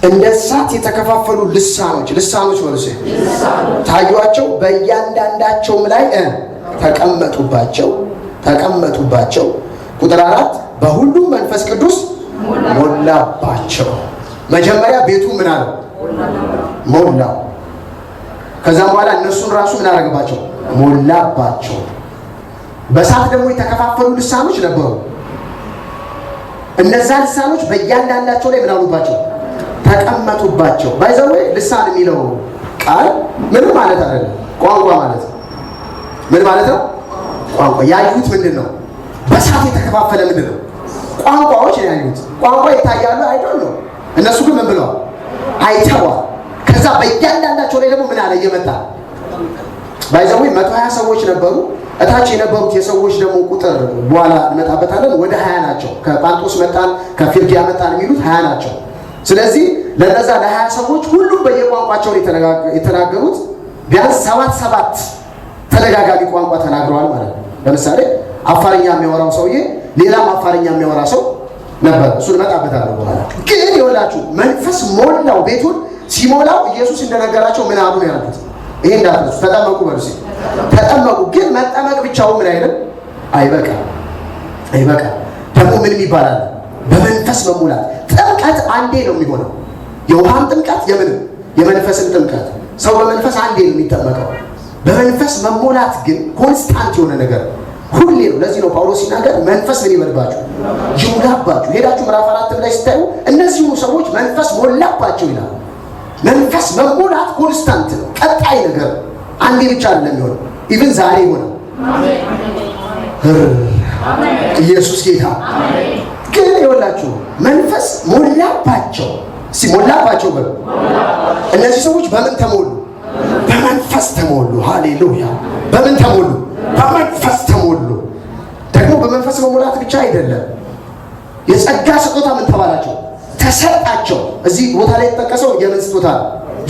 S1: እንደ እሳት የተከፋፈሉ ልሳኖች ወለሰ ታዩአቸው፣ በእያንዳንዳቸውም ላይ ተቀመጡባቸው። ቁጥር 4 በሁሉም መንፈስ ቅዱስ ሞላባቸው። መጀመሪያ ቤቱ ምን አለው? ሞላው። ከዛም በኋላ እነሱን ራሱ ምን አደረገባቸው? ሞላባቸው። በእሳት ደግሞ የተከፋፈሉ ልሳኖች ነበሩ። እነዛ ልሳኖች በእያንዳንዳቸው ላይ ምን አሉባቸው? ተቀመጡባቸው። ባይዘው ልሳን የሚለው ቃል ምንም ማለት አይደለም፣ ቋንቋ ማለት ነው። ምን ማለት ነው? ቋንቋ። ያዩት ምንድን ነው? በእሳት የተከፋፈለ ምንድን ነው? ቋንቋዎች ነው ያዩት። ቋንቋ ይታያሉ አይደል ነው። እነሱ ግን ምን ብለዋል? አይተዋል። ከዛ በእያንዳንዳቸው ላይ ደግሞ ምን አለ? እየመጣ ባይዘው 120 ሰዎች ነበሩ። እታች የነበሩት የሰዎች ደግሞ ቁጥር በኋላ እንመጣበታለን። ወደ 20 ናቸው። ከጳንጦስ መጣን፣ ከፊርጊያ መጣን የሚሉት 20 ናቸው። ስለዚህ ለነዛ ለ20 ሰዎች ሁሉም በየቋንቋቸው የተናገሩት ቢያንስ 7 ተደጋጋሚ ቋንቋ ተናግረዋል ማለት ነው። ለምሳሌ አፋርኛ የሚያወራው ሰውዬ ሌላም አፋርኛ የሚያወራ ሰው ነበር። እሱን እመጣበታለሁ በኋላ። ግን ይኸውላችሁ መንፈስ ሞላው ቤቱን። ሲሞላው ኢየሱስ እንደነገራቸው ምን አሉ ነው ያሉት? ይሄ እንዳትረሱ፣ ተጠመቁ በሉሲ። ተጠመቁ። ግን መጠመቅ ብቻው ምን አይደለም፣ አይበቃ። ደግሞ ምን ይባላል? በመንፈስ መሙላት። ጥምቀት አንዴ ነው የሚሆነው። የውሃም ጥምቀት የመንፈስም ጥምቀት። ሰው በመንፈስ አንዴ ነው የሚጠመቀው። በመንፈስ መሞላት ግን ኮንስታንት የሆነ ነገር ሁሌ ነው። ለዚህ ነው ጳውሎስ ሲናገር መንፈስ ምን ይበልባችሁ? ይሙላባችሁ። ሄዳችሁ ምዕራፍ 4 ላይ ስታዩ እነዚሁ ሰዎች መንፈስ ሞላባቸው ይላል። መንፈስ መሞላት ኮንስታንት ነው፣ ቀጣይ ነገር አንዴ ብቻ አይደለም የሚሆነው። ኢቭን ዛሬ ይሆናል። ኢየሱስ ጌታ። ግን ይኸውላችሁ መንፈስ ሞላባቸው። ሲሞላባቸው በሉ። እነዚህ ሰዎች በምን ተሞሉ? በመንፈስ ተሞሉ። ሃሌሉያ። በምን ተሞሉ? በመንፈስ ተሞሉ። ደግሞ በመንፈስ መሞላት ብቻ አይደለም፣ የጸጋ ስጦታ ምን ተባላቸው? ተሰጣቸው። እዚህ ቦታ ላይ የተጠቀሰው የምን ስጦታ?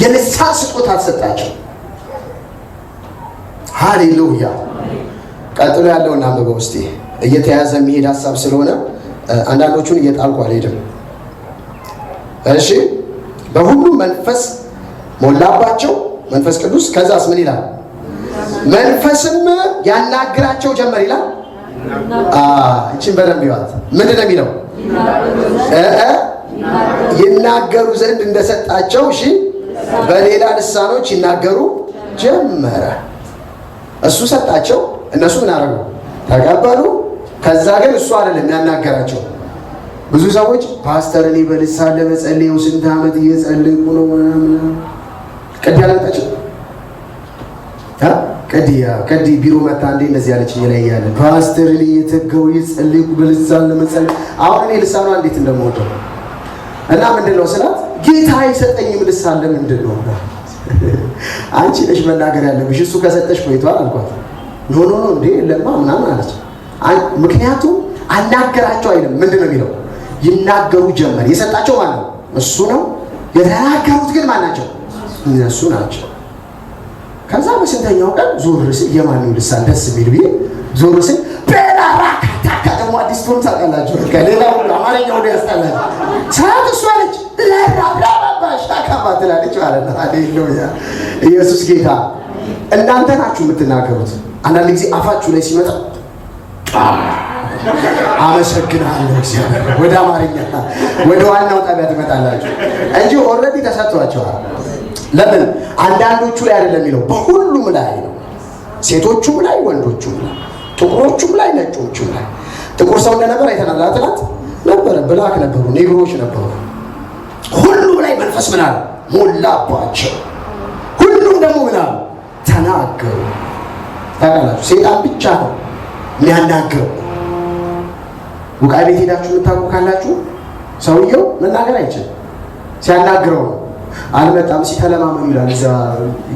S1: የልሳን ስጦታ ተሰጣቸው። ሃሌሉያ። ቀጥሎ ያለውን አንብበው እስቲ። እየተያዘ የሚሄድ ሀሳብ ስለሆነ አንዳንዶቹን እየጣልኩ አልሄድም። እሺ። በሁሉ መንፈስ ሞላባቸው፣ መንፈስ ቅዱስ። ከዛስ ምን ይላል? መንፈስም ያናግራቸው ጀመር ይላል። እቺን በደንብ ይዋት። ምንድን ነው የሚለው? ይናገሩ ዘንድ እንደሰጣቸው፣ እሺ፣ በሌላ ልሳኖች ይናገሩ ጀመረ። እሱ ሰጣቸው፣ እነሱ ምን አደረጉ? ተቀበሉ። ከዛ ግን እሱ አይደለም ያናገራቸው። ብዙ ሰዎች ፓስተር እኔ በልሳን ለመጸለይ ስንት ዓመት እየጸለይኩ ነው ቅድ ያለጣቸው ቅድ ቢሮ መታ እንዴ እንደዚህ ያለች ላይ ያለ ፓስተር እኔ የተገው እየጸለይኩ በልሳን ለመጸለይ። አሁን እኔ ልሳኗ እንዴት እንደምወደው እና ምንድነው ስላት ጌታ አይሰጠኝም ልሳን ለምንድን ነው? አንቺ ነሽ መናገር ያለብሽ፣ እሱ ከሰጠሽ ቆይቷል አልኳት። ኖ እንዴ ለማ ምናምን አለች። ምክንያቱም አናገራቸው አይደለም፣ ምንድን ነው የሚለው? ይናገሩ ጀመር። የሰጣቸው ማለት ነው እሱ ነው። የተናገሩት ግን ማን ናቸው? እነሱ ናቸው። ከዛ በስንተኛው ቀን ዞር ስል የማንም ልሳን ደስ የሚል ብዬ ዞር ስል በላራካታ ደግሞ አዲስ ቶን ታውቃላችሁ። ከሌላው አማርኛው ነው ያስጠላል። ሰዓት እሷ ነች ለራራባሽ ታካባ ትላለች ማለት ነው። ሃሌሉያ ኢየሱስ ጌታ። እናንተ ናችሁ የምትናገሩት። አንዳንድ ጊዜ አፋችሁ ላይ ሲመጣ አመሰግናለሁ እግዚአብሔር ወደ አማርኛ ወደ ዋናው ጣቢያ ትመጣላችሁ እንጂ ኦልሬዲ ተሰጥቷቸዋል። ለምን አንዳንዶቹ ላይ አይደለም የሚለው፣ በሁሉም ላይ ነው። ሴቶቹም ላይ፣ ወንዶቹም ላይ፣ ጥቁሮቹም ላይ፣ ነጮቹም ላይ። ጥቁር ሰው እንደነበር አይተናል። አትላት ነበረ፣ ብላክ ነበሩ፣ ኔግሮች ነበሩ። ሁሉም ላይ መንፈስ ምን አለ? ሞላባቸው። ሁሉም ደግሞ ምን አለ? ተናገሩ። ታውቃላችሁ ሴጣን ብቻ ነው የሚያናግረው። ውቃ ቤት ሄዳችሁ የምታውቁ ካላችሁ ሰውየው መናገር አይችልም፣ ሲያናግረው ነው። አልመጣም ሲተለማመኑ ይላል። እዛ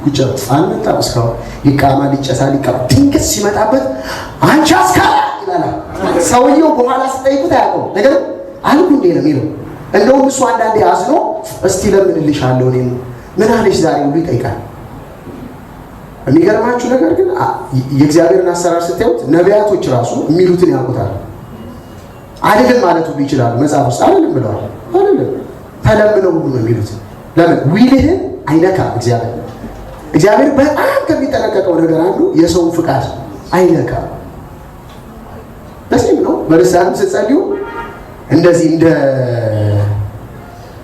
S1: ጉጫ አልመጣም እስካሁን ይቃማል፣ ይጨሳል፣ ይቃማል። ድንገት ሲመጣበት አንቺ አስካላ ይላል። ሰውየው በኋላ ስጠይቁት አያውቀው ነገር አልኩ እንዴ ነው የሚለው። እንደውም እሱ አንዳንዴ አዝኖ እስቲ ለምንልሻለሁ እኔ ምን አለሽ ዛሬ ሁሉ ይጠይቃል። የሚገርማችሁ ነገር ግን የእግዚአብሔርን አሰራር ስታዩት ነቢያቶች ራሱ የሚሉትን ያውቁታል። አይደለም ማለት ሁሉ ይችላሉ። መጽሐፍ ውስጥ አይደለም ብለዋል። አይደለም ተለምነው ሁሉ ነው የሚሉት። ለምን ዊልህን አይነካም እግዚአብሔር። እግዚአብሔር በጣም ከሚጠነቀቀው ነገር አንዱ የሰውን ፍቃድ አይነካም። ለዚህ ነው በልሳን ስትጸልዩ እንደዚህ እንደ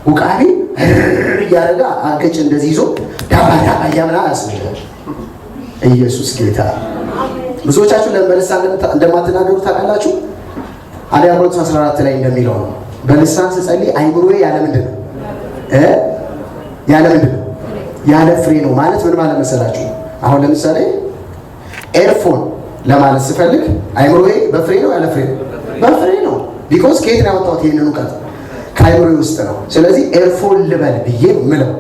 S1: ውቃቢ እያደረገ አንገጭ እንደዚህ ይዞ ዳባ ያምና ያስፈልጋል። ኢየሱስ ጌታ። ብዙዎቻችሁ በልሳን እንደማትናገሩ ታውቃላችሁ። አዲያ ቆሮንቶስ 14 ላይ እንደሚለው ነው በልሳን ስጸልይ አይምሮዬ ያለ ምንድን ነው? ያለ ምንድን ነው? ያለ ፍሬ ነው። ማለት ምን ማለት መሰላችሁ? አሁን ለምሳሌ ኤርፎን ለማለት ስፈልግ አይምሮዬ በፍሬ ነው ያለ ፍሬ ነው? በፍሬ ነው። ቢኮዝ ከየት ነው ያወጣሁት ይሄንን እውቀት? ከአይምሮዬ ውስጥ ነው። ስለዚህ ኤርፎን ልበል ብዬ ምለው።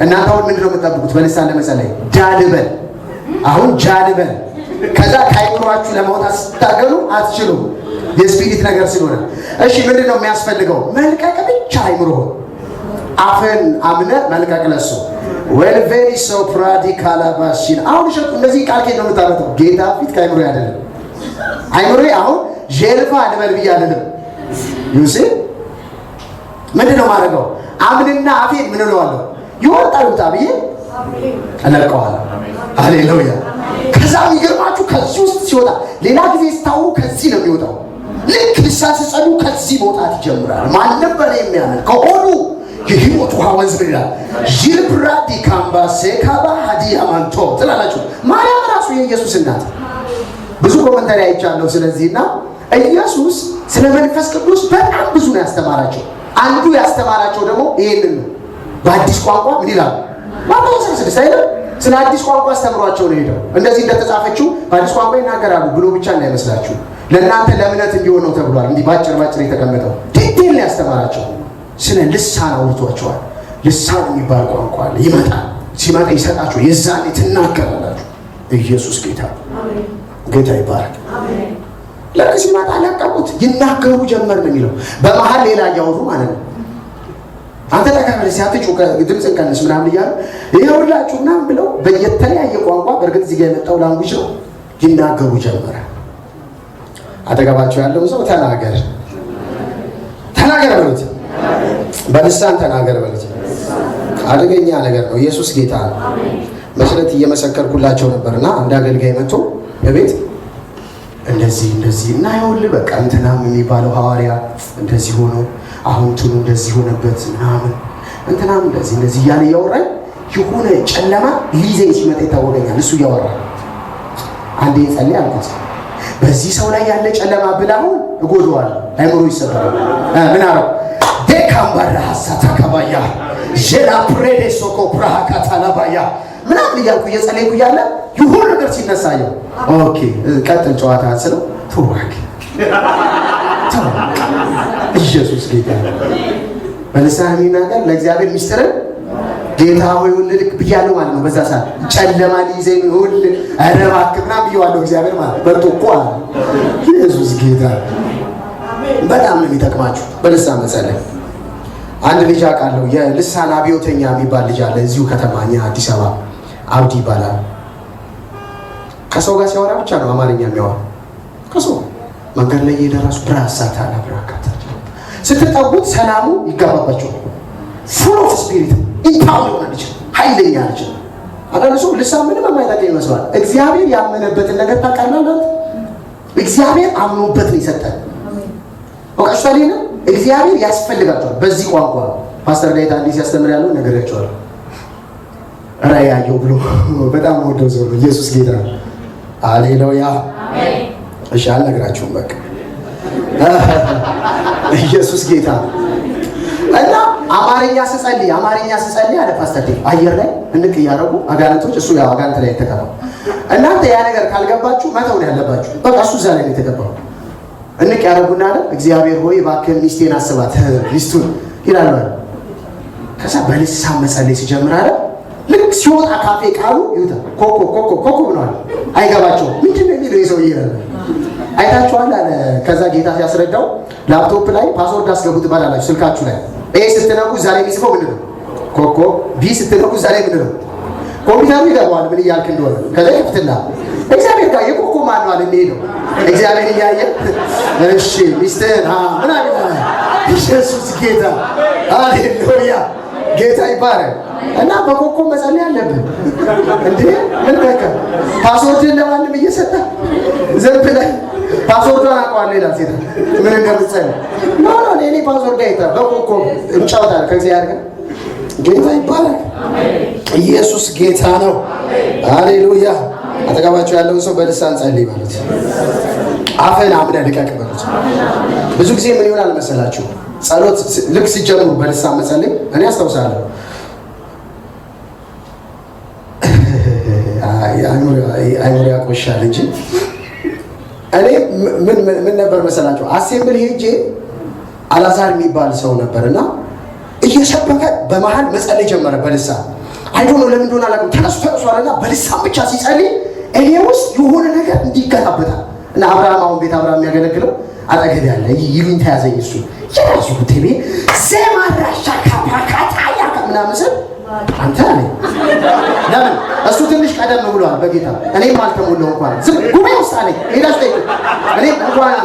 S1: እናንተ አሁን ምንድነው የምትጠብቁት? በልሳን ለመጸለይ ጃልበል። አሁን ጃልበል ከዛ ከአይምሮአችሁ ለማውጣት ስታገሉ አትችሉም፣ የስፒሪት ነገር ስለሆነ። እሺ ምንድነው የሚያስፈልገው? መልቀቅ ብቻ አይምሮ አፈን አምነ መልቀቅ ለሱ ዌል ቬሪ ሶ ፕራክቲካል አባሽን። አሁን እሺ እነዚህ ቃል ከየት ነው የምታመጣው? ጌታ ፊት ከአይምሮ አይደለም። አይምሮ አሁን ጀልባ ልበል ብዬ አይደለም። ዩሲ ምንድነው ማድረገው? አምንና አፌን ምን እለዋለሁ? ይወጣል ውጣ ብዬ እለቀዋለሁ። ሃሌሉያ። ከዛ የሚገርማችሁ ከዚህ ውስጥ ሲወጣ ሌላ ጊዜ ስታወሩ ከዚህ ነው የሚወጣው። ልክ ልሳን ስትጸልዩ ከዚህ መውጣት ይጀምራል። ማንም በላይ የሚያምን ከሆኑ የህይወት ውሃ ወንዝ ይላል። ጅልብራዲ ካምባሴ ካባ ሀዲያ ማንቶ ትላላችሁ። ማርያም ራሱ የኢየሱስ እናት ብዙ ኮመንታሪ አይቻለሁ ስለዚህና ኢየሱስ ስለ መንፈስ ቅዱስ በጣም ብዙ ነው ያስተማራቸው። አንዱ ያስተማራቸው ደግሞ ይሄንን ነው። በአዲስ ቋንቋ ምን ይላል? ማርቆስ 6 አይደል? ስለ አዲስ ቋንቋ አስተምሯቸው ነው ሄደው። እንደዚህ እንደተጻፈችው በአዲስ ቋንቋ ይናገራሉ ብሎ ብቻ እንዳይመስላችሁ። ለእናንተ ለእምነት እንዲሆን ነው ተብሏል። እንዲህ ባጭር የተቀመጠው ዲቴል ያስተማራቸው። ስለ ልሳን አውርቷቸዋል። ልሳን የሚባል ቋንቋ አለ። ይመጣል። ሲመጣ ይሰጣችሁ፣ የዛኔ ትናገራላችሁ። ኢየሱስ ጌታ ጌታ ይባረክ። ለካ ሲመጣ ለቀቁት፣ ይናገሩ ጀመር ነው የሚለው። በመሀል ሌላ እያወሩ ማለት ነው። አንተ ተካፈለ ሲያትጩ ድምፅን ቀንስ ምናምን እያሉ ይኸውላችሁ ምናምን ብለው በየተለያየ ቋንቋ፣ በእርግጥ እዚህ ጋር የመጣው ላንጉጅ ነው፣ ይናገሩ ጀመረ። አጠገባቸው ያለው ሰው ተናገር በሉት፣ በልሳን ተናገር በሉት። አደገኛ ነገር ነው። ኢየሱስ ጌታ ነው። መስለት እየመሰከርኩላቸው ነበርና አንድ አገልጋይ መጥቶ በቤት እንደዚህ እና ይኸውልህ በቃ እንትናም የሚባለው ሐዋርያ እንደዚህ ሆኖ አሁን እንትኑ እንደዚህ ሆነበት ምናምን እንትናም እንደዚህ እያለ እያወራኝ የሆነ ጨለማ ሊዘኝ ሲመጣ ይታወቀኛል። እሱ እያወራ አንዴ ጸልይ አልኩት። በዚህ ሰው ላይ ያለ ጨለማ ብላው እጎዳዋለሁ፣ አይምሮ ይሰበራል። ምን አለው? ደካምባራ ሀሳታካባያ ጀላ ፕሬዴ ሶኮ ፕራሃካ ታላባያ ምናምን እያልኩ እየጸለይኩ እያለ ይሁን ነገር ሲነሳየው ኦኬ ቀጥል ጨዋታ ስለው ተዋክ ኢየሱስ ጌታ በልሳን የሚናገር ለእግዚአብሔር ሚስጥርን ጌታ ሆይ ልልክ ብያለሁ ማለት ነው። በዛ ሰዓት ጨለማ ሊይዘኝ ሁል ኧረ እባክህ ምናምን ብየዋለሁ። እግዚአብሔር ማለት በርቶ እኮ አለ። ኢየሱስ ጌታ በጣም ነው የሚጠቅማችሁ በልሳን መጸለይ። አንድ ልጅ አውቃለሁ፣ የልሳን አብዮተኛ የሚባል ልጅ አለ እዚሁ ከተማኛ አዲስ አበባ፣ አብዲ ይባላል። ከሰው ጋር ሲያወራ ብቻ ነው አማርኛ የሚያወራ። ከሰው መንገድ ላይ እየደረሱ ብራሳታ ለብራካታ ስትጠጉት ሰላሙ ይገባባቸዋል። ፉል ኦፍ ስፒሪት ኢምፓወር ሆነ ልጅ ኃይለኛ ልጅ። አንዳንድ ሰው ልሳን ምንም የማይጠቅም ይመስላል። እግዚአብሔር ያመነበትን ነገር ታውቃለህ። እግዚአብሔር አምኖበት ነው የሰጠን። ወቃሽታሊ ነው። እግዚአብሔር ያስፈልጋቸዋል። በዚህ ቋንቋ ፓስተር ዳዊት አንዴ ሲያስተምር ያለው ነገራቸዋል። ራያየው ብሎ በጣም ወደው ሰው ነው። ኢየሱስ ጌታ ነው። ሃሌሉያ አሜን። እሺ አልነግራችሁም በቃ ኢየሱስ ጌታ ነው። እና አማርኛ ስጸልይ አለ ፓስተር ዳዊት አየር ላይ እንቅ ያደረጉ አጋንንቶች፣ እሱ ያው አጋንንት ላይ ተቀበሉ። እናንተ ያ ነገር ካልገባችሁ መተው ነው ያለባችሁ። በቃ እሱ እዛ ላይ ነው የተገባው። እንቅ ያደረጉና አለ እግዚአብሔር ሆይ እባክህ ሚስቴን አስባት ሚስቱን ይላሉ። ከዛ በልሳን መጸለይ ሲጀምር አለ ልክ ሲወጣ ካፌ ቃሉ ይውጣ ኮኮ ብሏል። አይገባቸውም። ምንድን ነው የሚለው የሰውዬ ይላል። አይታችኋል አለ። ከዛ ጌታ ሲያስረዳው ላፕቶፕ ላይ ፓስወርድ አስገቡት ባላላችሁ ስልካችሁ ላይ ኤ ስትነኩ እዛ ላይ የሚጽፈው ምንድን ነው? ኮኮ። ቢ ስትነኩ እዛ ላይ ምንድን ነው? ኮምፒውተሩ ይገባዋል ምን እያልክ እንደሆነ። ከዛ ይፍትና እግዚአብሔር ጋር የኮኮ ማንዋል የሚሄደው እግዚአብሔር እያየ እሺ ሚስትህን ምናምን ኢየሱስ ጌታ ሃሌሉያ ጌታ ይባረክ። እና በኮኮ መጸለይ አለብን እንዴ? ምን በቃ ፓስወርድን ለማንም እየሰጠ ዝም ብለህ ፓስወርዷን አውቀዋለሁ ይላል ሴት ምን እንደምትጸልይ ኖ እኔ ፓስወርድ አይታ በኮኮ እንጫወታለን ከእግዚአብሔር ጋር። ጌታ ይባረክ። ኢየሱስ ጌታ ነው። ሃሌሉያ። አጠገባችሁ ያለውን ሰው በልሳን ጸልይ ማለት አፍህን አምነህ ልቀቅ በሉት። ብዙ ጊዜ ምን ይሆናል መሰላችሁ? ጸሎት ልክ ሲጀምሩ በልሳን መጸለይ እኔ አስታውሳለሁ። አይሞሪ ያቆሻል እንጂ እኔ ምን ነበር መሰላችሁ? አሴምብል ሄጄ አላዛር የሚባል ሰው ነበርና እየሰበከ በመሃል መጸለይ ጀመረ በልሳን። አይዶን ነው ለምን እንደሆነ አላውቅም። ተነስቷልና በልሳን ብቻ ሲጸልይ እኔ ውስጥ የሆነ ነገር እንዲገጣበታል። እና አብርሃም አሁን ቤት አብርሃም የሚያገለግለው አጠገብ ያለ ይሉኝ ተያዘኝ። እሱ የራሱ ቴሌ ዘማራሻ ካፓካታ ያካ ምናምን ስል አንተ ነህ ለምን እሱ ትንሽ ቀደም ብሏል በጌታ እኔም አልተሞላው እንኳን ዝም ጉባኤ ውስጥ አለኝ ሄዳሽ ጠይቁ እኔ እንኳን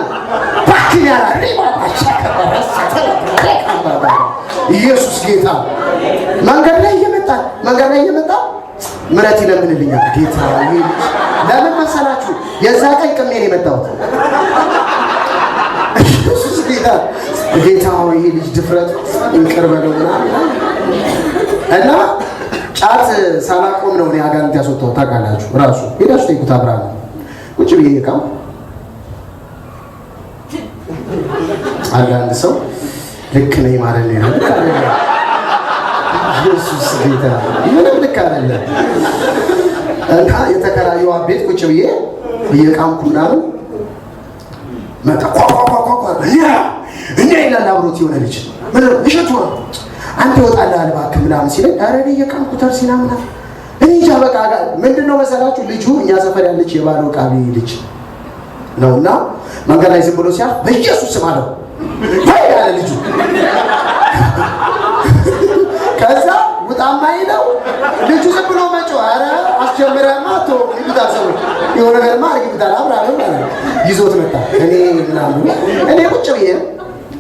S1: ባክን ያላ ኢየሱስ ጌታ መንገድ ላይ እየመጣ ምሕረት ይለምንልኛል ጌታ። ለምን መሰላችሁ? የዛ ቀን ቅሜ ነው የመጣሁት። ኢየሱስ ጌታ ሆይ ይሄ ልጅ ድፍረት እንቅር በለውና እና ጫት ሳላቆም ነው እኔ አጋንንት ያስወጣው ታውቃላችሁ። ራሱ ሄዳችሁ ጠይቁት። አብርሃም ቁጭ ብዬ ቃም አንዳንድ ሰው ልክ ነኝ ማለት ነው። ልክ አይደለም። ኢየሱስ ጌታ ምንም ልክ አይደለም። እና የተከራየው ቤት ቁጭ ብዬ እየቃምኩ ምናምን መጣ ቋቋቋቋቋ እንዴ ይላል አብሮት የሆነ ልጅ ምን እሸቱ አንተ ወጣለህ እባክህ ምናምን ሲለኝ ኧረ እኔ እየቃምኩ ተርሲና ምናምን እኔ እንጃ በቃ ምንድነው መሰላችሁ ልጁ እኛ ሰፈር ያለች የባለ ቃቢ ልጅ ነውና መንገድ ላይ ዝም ብሎ ሲያልፍ በኢየሱስ ስም አለው ያለ ልጁ ከዛ ውጣማ ይለው ልጁ ዝም ብሎ መጮ ኧረ አስጀምረማ ቶ ይሉታል ሰዎች የሆነ ነገርማ አርግብታል አብራለሁ ይዞት መጣ። እኔ ቁጭ ብዬ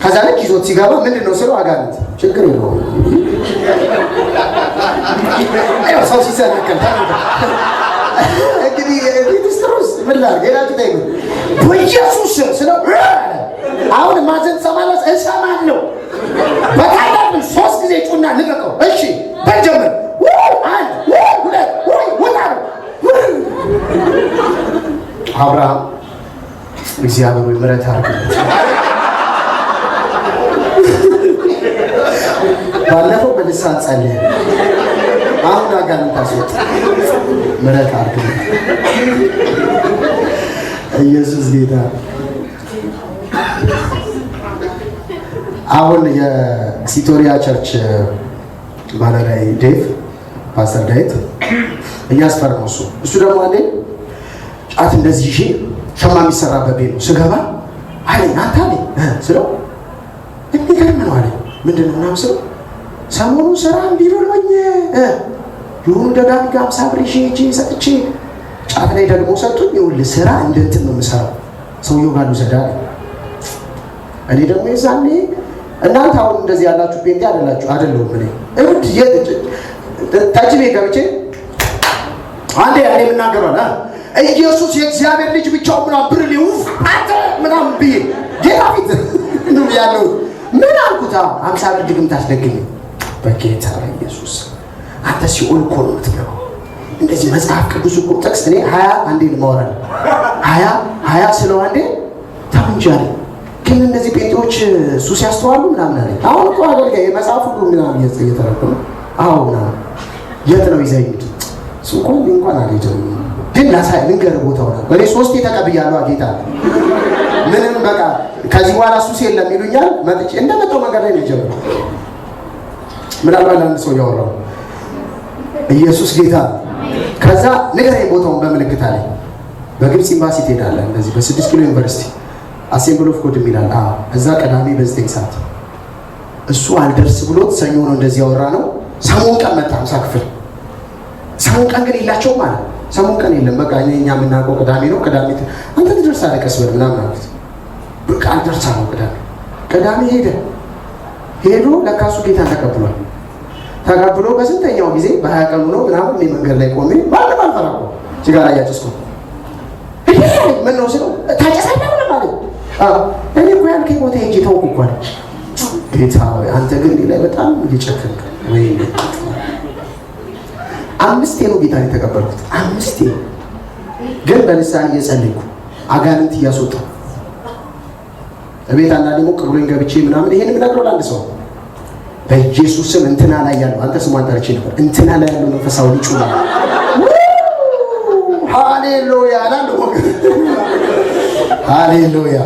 S1: ከዛ ልክ ይዞት ሲገባ ምንድን ነው ስለው አጋንንት ችግር የለውም አይው ሰው ሲሰናከል እንግዲህ ዲስትሮስ ምን ላድርግ ሄዳችሁ ጠይቁ በኢየሱስ ስለው አሁን ማዘን ሰማላስ እሰማለሁ በታላቅ 3 ጊዜ ጩና ልቀቀው እሺ በጀመር አንድ ሁለት ወጣ አብርሃም እግዚአብሔር ወይ ምሕረት አድርግለት። ባለፈው በልሳን ጸልይ አሁን አጋንንት አስወጣ ምሕረት አድርግለት። ኢየሱስ ጌታ አሁን የሲቶሪያ ቸርች ባለላይ ዴቭ ፓስተር ዳዊት እያስፈረመው እሱ ደግሞ አንዴ ጫት እንደዚህ ይዤ ሸማ የሚሰራበት ቤት ነው ስገባ አለኝ አንተ አለኝ ስለው የሚገርም ነው አለኝ ምንድን ነው ምናምን ስለው ሰሞኑን ስራ እምቢ ብሎኝ የሆኑ ደጋሚ ጋር 50 ብር ይዤ ሰጥቼ ጫት ላይ ደግሞ ሰጡኝ ይኸውልህ ስራ እንትን ነው የምሰራው ሰውየው ጋር ልውሰድ አለኝ። እኔ ደግሞ የዛኔ እናንተ አሁን እንደዚህ ያላችሁ ጴንጤ አይደለሁም እኔ እብድ ታጅ ቤት ገብቼ አንዴ እኔ የምናገረው ኢየሱስ የእግዚአብሔር ልጅ ብቻው ምናምን ብር ሊውፍ አንተ ምናምን ብዬ ጌታ ፊት ነው ያለው ምን አልኩት 50 ብር ድግም ታስደግኝ በጌታ ኢየሱስ አንተ ሲኦል እኮ ነው የምትገባው እንደዚህ መጽሐፍ ቅዱስ እኮ ጥቅስ እኔ 20 አንዴ ልማወራል 20 ስለው አንዴ ታንጃለ ግን እነዚህ ጴንጤዎች ሱስ ያስተዋሉ ምናምን አለ አሁን እኮ አገልጋይ የመጽሐፍ ሁሉ ምናምን እየተረጎመ አዎ ምናምን የት ነው ይዘይድ ሱቆን እንኳን አልሄድም ግን ላሳይ ልንገር ቦታው ነው እኔ 3 ተቀብያለሁ ጌታ ምንም በቃ ከዚህ በኋላ ሱስ የለም ይሉኛል መጥቼ እንደመጣው መንገድ ላይ ነው ጀምሮ ምናልባት አንድ ሰው ያወራው ኢየሱስ ጌታ ከዛ ንገረኝ ቦታውን በምልክት አለኝ በግብጽ ኤምባሲ ትሄዳለህ እንደዚህ በ6 ኪሎ ዩኒቨርሲቲ አሴምብል ኦፍ ጎድ የሚላል እዛ ቀዳሚ በ9 ሰዓት እሱ አልደርስ ብሎት ሰኞ ነው እንደዚህ ያወራ ነው ሰሞን ቀን መጣ 50 ክፍል ሰሞን ቀን ግን የላቸውም ማለት ሰሞን ቀን የለም በቃ እኛ የምናውቀው ቅዳሜ ነው ቅዳሜ አንተ ትደርሳለህ ቀስ በል ምናምን አሉት በቃ አልደርሳለሁ ቅዳሜ ሄዶ ለካሱ ጌታ ተቀብሎ በስንተኛው ጊዜ በ20 ቀኑ ነው ምናምን እኔ መንገድ ላይ ቆሜ ባለም አልፈራም ሲጋራ እያጨስኩ ምን ነው ስለው ታጨሳለህ ማለት እኔ እኮ ያልከኝ ቦታ ሄጄ ተውኩ እኮ አለ ጌታ አንተ ግን ላይ በጣም እየጨከንክ ወይ 5 ነው ጌታን የተቀበልኩት 5 ግን በልሳን እየጸለይኩ አጋንንት እያስወጣሁ እቤት አንዳንዴ ሞቅ ብሎኝ ገብቼ ምናምን ይሄን ምናገረው ለአንድ ሰው በኢየሱስ ስም እንትና ላይ ያለው አንተ ስሟን ጠርቼ ነበር እንትና ላይ ያለው መንፈሳዊ ልጩ ነው ሃሌሉያ ሃሌሉያ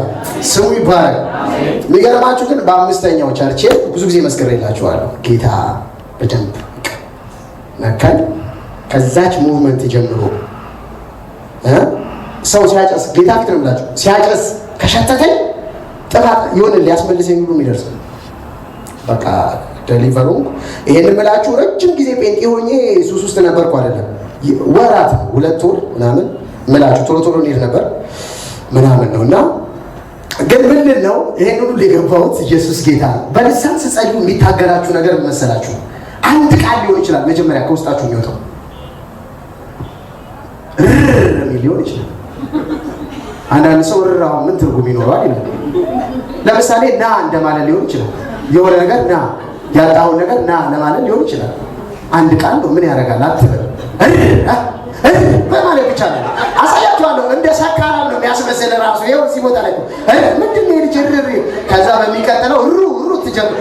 S1: ስሙ ይባረክ የሚገርማችሁ ግን በ5ኛው ቸርች ብዙ ጊዜ መስከረላችኋለሁ ጌታ በደንብ ነካል ከዛች ሙቭመንት ጀምሮ ሰው ሲያጨስ ጌታ ፊት ነው ብላችሁ ሲያጨስ ከሸተተኝ ጥፋት ይሆን ሊያስመልሰኝ ሁሉ የሚደርስ በቃ ዴሊቨሩ ይሄን ምላችሁ ረጅም ጊዜ ጴንጤ ሆኜ ሱስ ውስጥ ነበርኩ አይደለም ወራት 2 ወር ምናምን ምላችሁ ቶሎ እንሄድ ነበር ምናምን ነውና ግን ምንድን ነው ይሄን ሁሉ የገባሁት ኢየሱስ ጌታ በልሳን ስጸልዩ የሚታገራችሁ ነገር መሰላችሁ አንድ ቃል ሊሆን ይችላል መጀመሪያ ከውስጣችሁ የሚወጣው ሊሆን ይችላል አንዳንድ ሰው ራው ምን ትርጉም ይኖረዋል ይላል ለምሳሌ ና እንደማለት ሊሆን ይችላል የሆነ ነገር ና ያጣውን ነገር ና ለማለት ሊሆን ይችላል አንድ ቃል ነው ምን ያደርጋል አትበል በማለት ብቻ ነው አሳያችኋለሁ እንደ ሰካራም ነው የሚያስመስል ራሱ ይኸው እዚህ ቦታ ላይ ምንድን ነው ልጅርር ከዛ በሚቀጥለው ሩ ትጀምር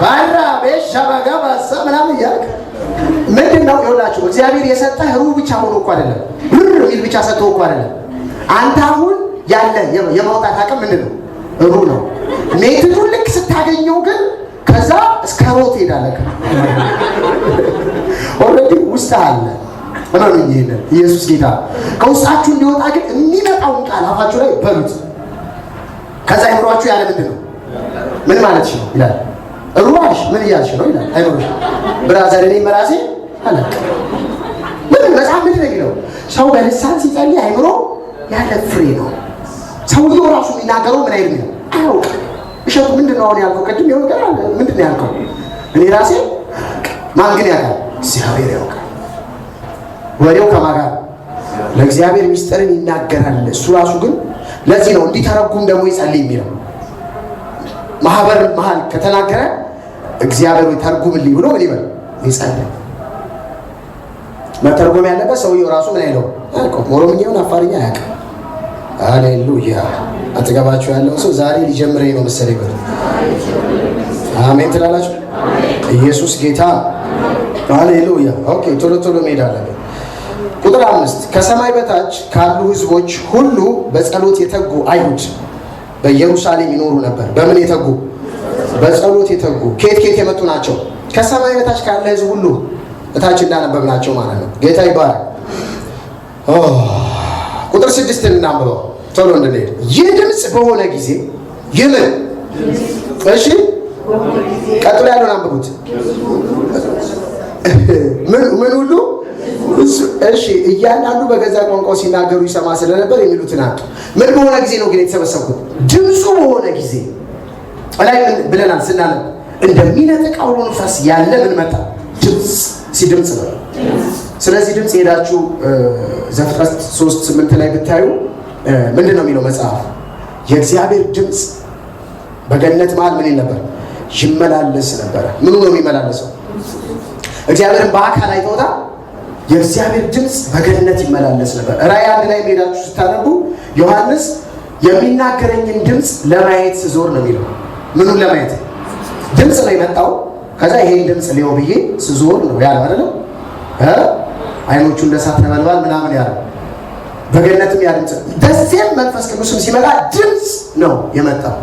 S1: ባራ በሻባጋ ባሳ ምናምን እያልክ ምንድን ነው ይኸውላችሁ እግዚአብሔር የሰጠህ ሩ ብቻ ሆኖ እኮ አይደለም ር ሚል ብቻ ሰጥቶ እኮ አይደለም አንተ አሁን ያለ የማውጣት አቅም ምንድን ነው ሩ ነው ሜትዱን ልክ ስታገኘው ግን ከዛ እስከ ሮት ሄዳለህ ኦልሬዲ ውስጥ አለ እመኑኝ ይሄንን ኢየሱስ ጌታ ከውስጣችሁ እንዲወጣ ግን የሚመጣውን ቃል አፋችሁ ላይ በሉት ከዛ አይምሯችሁ ያለ ምንድን ነው ምን ማለት ነው ይላል ሩዋሽ ምን እያልሽ ነው ይላል አይምሮሽ ብራዘር እኔ መራሴ አለቅ ምን መጽሐፍ ምንድን ነው የሚለው ሰው በልሳን ሲጸልይ አይምሮ ያለ ፍሬ ነው ሰውየው ራሱ የሚናገረው ምን አይልም ነው አያውቅ እሸቱ ምንድን ነው አሁን ያልከው ቅድም የሆነ ነገር አለ ምንድን ነው ያልከው እኔ ራሴ ማን ግን ያውቃል እግዚአብሔር ያውቃል ወሬው ከማጋር ለእግዚአብሔር ሚስጥርን ይናገራል እሱ ራሱ ግን ለዚህ ነው እንዲተረጉም ደግሞ ይጸልይ የሚለው ማህበር መሃል ከተናገረ እግዚአብሔር ይተርጉምልኝ ብሎ ምን ይበል ይጸልይ መተርጎም ያለበት ሰውየው ራሱ ምን አይለው አያውቅም ኦሮምኛውን አፋርኛ አያውቅም ሃሌሉያ አጠገባችሁ ያለው ሰው ዛሬ ሊጀምረኝ ነው መሰለኝ በል አሜን ትላላችሁ ኢየሱስ ጌታ ሃሌሉያ ኦኬ ቶሎ መሄድ አለበት ቁጥር 5 ከሰማይ በታች ካሉ ህዝቦች ሁሉ በጸሎት የተጉ አይሁድ በኢየሩሳሌም ይኖሩ ነበር በምን የተጉ በጸሎት የተጉ ከየት የመጡ ናቸው? ከሰማይ በታች ካለ ሕዝብ ሁሉ እታች እንዳነበብናቸው ማለት ነው። ጌታ ይባረክ። ቁጥር 6 እናንብበው ቶሎ እንድንሄድ። ይህ ድምፅ በሆነ ጊዜ ይምን እሺ፣ ቀጥሎ ያለውን አንብቡት። ምን ሁሉ እሺ፣ እያንዳንዱ በገዛ ቋንቋው ሲናገሩ ይሰማ ስለነበር የሚሉትን አጡ። ምን በሆነ ጊዜ ነው ግን የተሰበሰቡት? ድምፁ በሆነ ጊዜ ላይ ብለናል ስናነብ፣ እንደሚነጥቅ አውሎ ነፋስ ያለ ምን መጣ? ድምፅ ነው። ስለዚህ ድምፅ ሄዳችሁ ዘፍጥረት 3:8 ላይ ብታዩ ምንድን ነው የሚለው መጽሐፍ? የእግዚአብሔር ድምፅ በገነት መሃል ምን ይል ነበር? ይመላለስ ነበረ። ምኑ ነው የሚመላለሰው? እግዚአብሔርን በአካል አይተውታል። የእግዚአብሔር ድምፅ በገነት ይመላለስ ነበር። ራእይ 1 ላይ ሄዳችሁ ስታነቡ ዮሐንስ የሚናገረኝን ድምፅ ለማየት ስዞር ነው የሚለው። ምኑን ለማየት? ድምፅ ነው የመጣው። ከዛ ይሄን ድምፅ ሊሆን ብዬ ስዞር ነው ያለው አይደለም? አይኖቹ እንደ እሳት ነበልባል ምናምን ያለው በገነትም ያ ድምፅ ደሴም መንፈስ ቅዱስም ሲመጣ ድምፅ ነው የመጣው።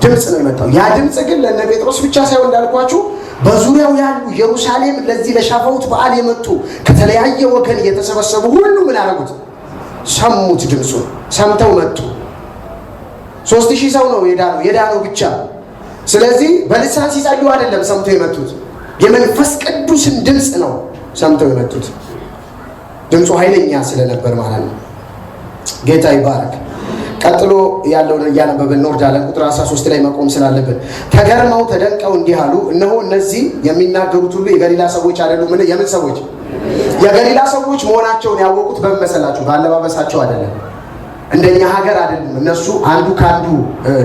S1: ድምፅ ነው የመጣው። ያ ድምፅ ግን ለእነ ጴጥሮስ ብቻ ሳይሆን እንዳልኳችሁ በዙሪያው ያሉ ኢየሩሳሌም ለዚህ ለሻፈውት በዓል የመጡ ከተለያየ ወገን እየተሰበሰቡ ሁሉ ምን አደረጉት? ሰሙት። ድምፁን ሰምተው መጡ። 3000 ሰው ነው የዳነው ብቻ። ስለዚህ በልሳን ሲጸልዩ አይደለም ሰምተው የመጡት፣ የመንፈስ ቅዱስን ድምፅ ነው ሰምተው የመጡት። ድምፁ ኃይለኛ ስለነበር ማለት ነው። ጌታ ይባረክ። ቀጥሎ ያለውን እያነበብን እንወርዳለን። ቁጥር 13 ላይ መቆም ስላለብን ተገርመው ተደንቀው እንዲህ አሉ፣ እነሆ እነዚህ የሚናገሩት ሁሉ የገሊላ ሰዎች አይደሉም? ምን የምን ሰዎች? የገሊላ ሰዎች መሆናቸውን ያወቁት በምን መሰላችሁ? በአለባበሳቸው አይደለም። እንደኛ ሀገር አይደለም። እነሱ አንዱ ከአንዱ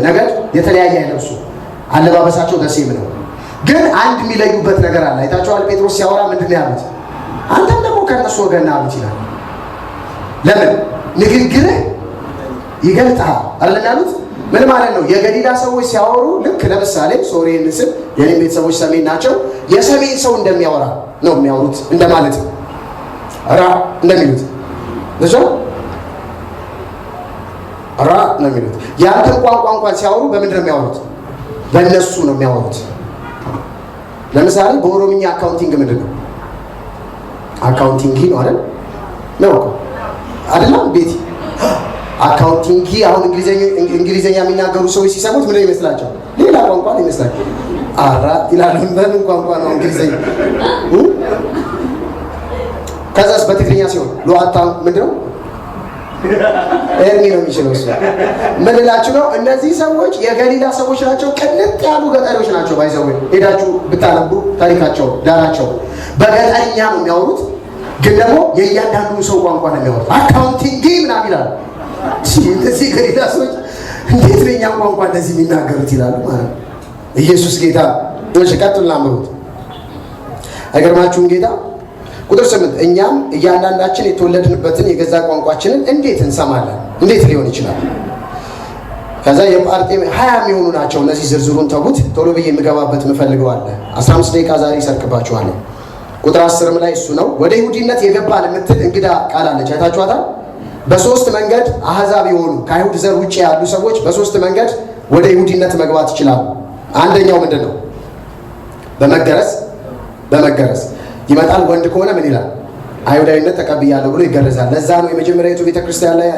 S1: ነገድ የተለያየ አይለብሱ፣ አለባበሳቸው ደሴም ነው። ግን አንድ የሚለዩበት ነገር አለ። አይታችኋል? ጴጥሮስ ሲያወራ ምንድን ነው ያሉት? አንተም ደግሞ ከእነሱ ወገን ነህ አሉት ይላል። ለምን? ንግግርህ ይገልጣል አይደል ያሉት? ምን ማለት ነው? የገሊላ ሰዎች ሲያወሩ ልክ ለምሳሌ ሶሪን ስል የኔ ቤተሰቦች ሰሜን ናቸው። የሰሜን ሰው እንደሚያወራ ነው የሚያወሩት እንደማለት ነው። ራ እንደሚሉት እዛ ራ ነው የሚሉት። ያንተን ቋንቋ እንኳን ሲያወሩ በምንድን ነው የሚያወሩት? በእነሱ ነው የሚያወሩት። ለምሳሌ በኦሮምኛ አካውንቲንግ ምንድን ነው? አካውንቲንግ ነው አይደል? ነው አይደለም? ቤቲ አካውንቲንግ አሁን እንግሊዘኛ የሚናገሩ ሰዎች ሲሰሙት ምን ይመስላቸው? ሌላ ቋንቋ ነው ይመስላቸው። አራ ይላሉ። በምን ቋንቋ ነው እንግሊዘኛ? ከዛስ በትግርኛ ሲሆን ሉአታ ምንድነው? ኤርሚ ነው የሚችለው እሱ። ምን እላችሁ ነው? እነዚህ ሰዎች የገሊላ ሰዎች ናቸው። ቅንጥ ያሉ ገጠሪዎች ናቸው። ባይዘው ሄዳችሁ ብታነቡ ታሪካቸው ዳራቸው በገጠርኛ ነው የሚያወሩት። ግን ደግሞ የእያንዳንዱ ሰው ቋንቋ ነው የሚያወሩት። አካውንቲንግ ምናምን ይላሉ። እነዚህ ገሊላ ሰዎች እንዴት ነው የእኛን ቋንቋ እንደዚህ የሚናገሩት ይላሉ ማለት ነው። ኢየሱስ ጌታ። ቀጥልና አንብቡት። አይገርማችሁም? ጌታ ቁጥር 8 እኛም እያንዳንዳችን የተወለድንበትን የገዛ ቋንቋችንን እንዴት እንሰማለን? እንዴት ሊሆን ይችላል? ከዛ የጳርጤም 20 የሚሆኑ ናቸው። እነዚህ ዝርዝሩን ተጉት። ቶሎ ብዬ የምገባበት ምፈልገዋለሁ። 15 ደቂቃ ዛሬ ይሰርክባችኋለሁ። ቁጥር 10 ላይ እሱ ነው። ወደ ይሁዲነት የገባን የምትል እንግዳ ቃል አለች። አይታችኋታል? በሶስት መንገድ አህዛብ የሆኑ ከአይሁድ ዘር ውጭ ያሉ ሰዎች በሶስት መንገድ ወደ ይሁዲነት መግባት ይችላሉ። አንደኛው ምንድን ነው? በመገረዝ ይመጣል። ወንድ ከሆነ ምን ይላል? አይሁዳዊነት ተቀብያለሁ ብሎ ይገረዛል። ለዛ ነው የመጀመሪያዊቱ ቤተክርስቲያን ላይ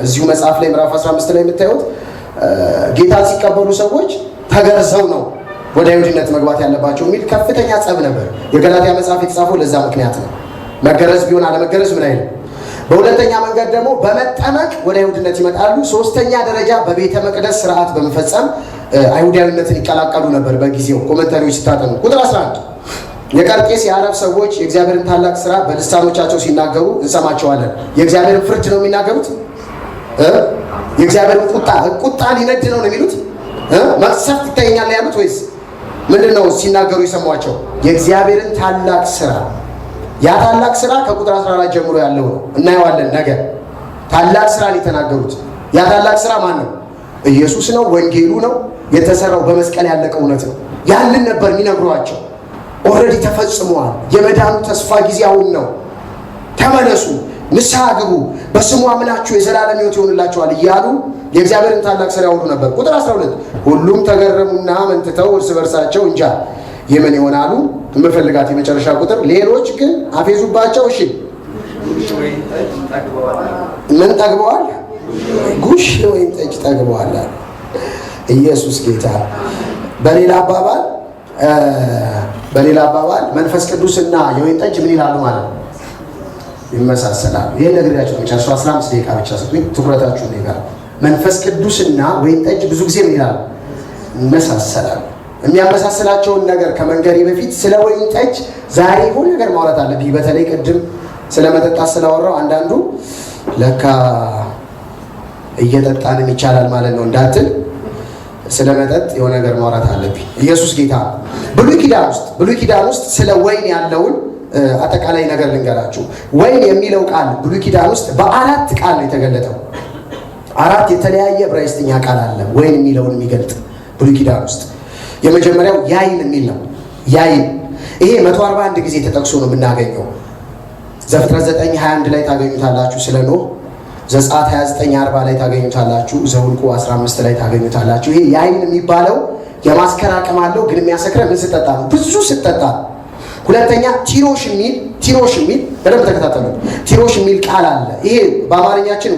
S1: እዚሁ መጽሐፍ ላይ ምዕራፍ 15 ላይ የምታዩት ጌታን ሲቀበሉ ሰዎች ተገርዘው ነው ወደ አይሁድነት መግባት ያለባቸው የሚል ከፍተኛ ጸብ ነበር። የገላትያ መጽሐፍ የተጻፈው ለዛ ምክንያት ነው። መገረዝ ቢሆን አለመገረዝ ምን አይልም። በሁለተኛ መንገድ ደግሞ በመጠመቅ ወደ አይሁድነት ይመጣሉ። ሶስተኛ ደረጃ በቤተ መቅደስ ስርዓት በመፈጸም አይሁዳዊነትን ይቀላቀሉ ነበር። በጊዜው ኮመንታሪዎች ስታጠኑ ቁጥር 11 የቀርጤስ የአረብ ሰዎች የእግዚአብሔርን ታላቅ ስራ በልሳኖቻቸው ሲናገሩ እንሰማቸዋለን። የእግዚአብሔርን ፍርድ ነው የሚናገሩት። የእግዚአብሔርን ቁጣ ሊነድ ነው የሚሉት። መቅሰፍት ይታየኛል ያሉት ወይስ ምንድን ነው ሲናገሩ የሰሟቸው? የእግዚአብሔርን ታላቅ ስራ። ያ ታላቅ ስራ ከቁጥር 14 ጀምሮ ያለው ነው። እናየዋለን ነገር ታላቅ ስራን የተናገሩት። ያ ታላቅ ስራ ማን ነው? ኢየሱስ ነው። ወንጌሉ ነው። የተሰራው በመስቀል ያለቀ እውነት ነው። ያንን ነበር የሚነግሯቸው። ኦልሬዲ ተፈጽሟል። የመዳኑ ተስፋ ጊዜ አሁን ነው። ተመለሱ፣ ንስሐ ግቡ፣ በስሙ አምናችሁ የዘላለም ሕይወት ይሆንላችኋል እያሉ የእግዚአብሔርን ታላቅ ሥራ ያወሩ ነበር። ቁጥር 12 ሁሉም ተገረሙና መንትተው እርስ በርሳቸው እንጃ የምን ይሆናሉ። የምፈልጋት የመጨረሻ ቁጥር ሌሎች ግን አፌዙባቸው። እሺ ምን ጠግበዋል? ጉሽ ወይን ጠጅ ጠግበዋል። ኢየሱስ ጌታ። በሌላ አባባል መንፈስ ቅዱስና የወይን ጠጅ ምን ይላሉ ማለት ነው? ይመሳሰላሉ። ይሄን ነግሬያችሁ መጨረሻው 15 ደቂቃ ብቻ ሰጡኝ። ትኩረታችሁ ነው ጋር መንፈስ ቅዱስና ወይን ጠጅ ብዙ ጊዜ ምን ይላሉ? ይመሳሰላሉ። የሚያመሳስላቸውን ነገር ከመንገሬ በፊት ስለ ወይን ጠጅ ዛሬ ሁሉ ነገር ማውራት አለብኝ። በተለይ ቅድም ስለ መጠጣት ስላወራው አንዳንዱ ለካ እየጠጣንም ይቻላል ማለት ነው እንዳትል ስለ መጠጥ የሆነ ነገር ማውራት አለብኝ። ኢየሱስ ጌታ። ብሉይ ኪዳን ውስጥ ስለ ወይን ያለውን አጠቃላይ ነገር ልንገራችሁ። ወይን የሚለው ቃል ብሉይ ኪዳን ውስጥ በአራት ቃል ነው የተገለጠው። አራት የተለያየ ዕብራይስጥኛ ቃል አለ ወይን የሚለውን የሚገልጥ ብሉይ ኪዳን ውስጥ። የመጀመሪያው ያይን የሚል ነው። ያይን ይሄ 141 ጊዜ ተጠቅሶ ነው የምናገኘው። ዘፍጥረት 9:21 ላይ ታገኙታላችሁ ስለ ኖህ። ዘጸአት 29:40 ላይ ታገኙታላችሁ። ዘኍልቍ 15 ላይ ታገኙታላችሁ። ይሄ ያይን የሚባለው የማስከር አቅም አለው፣ ግን የሚያሰክረው ምን ስጠጣ ነው? ብዙ ስጠጣ። ሁለተኛ ቲሮሽ የሚል በደንብ ተከታተሉ። ቲሮሽ የሚል ቃል አለ። ይሄ በአማርኛችን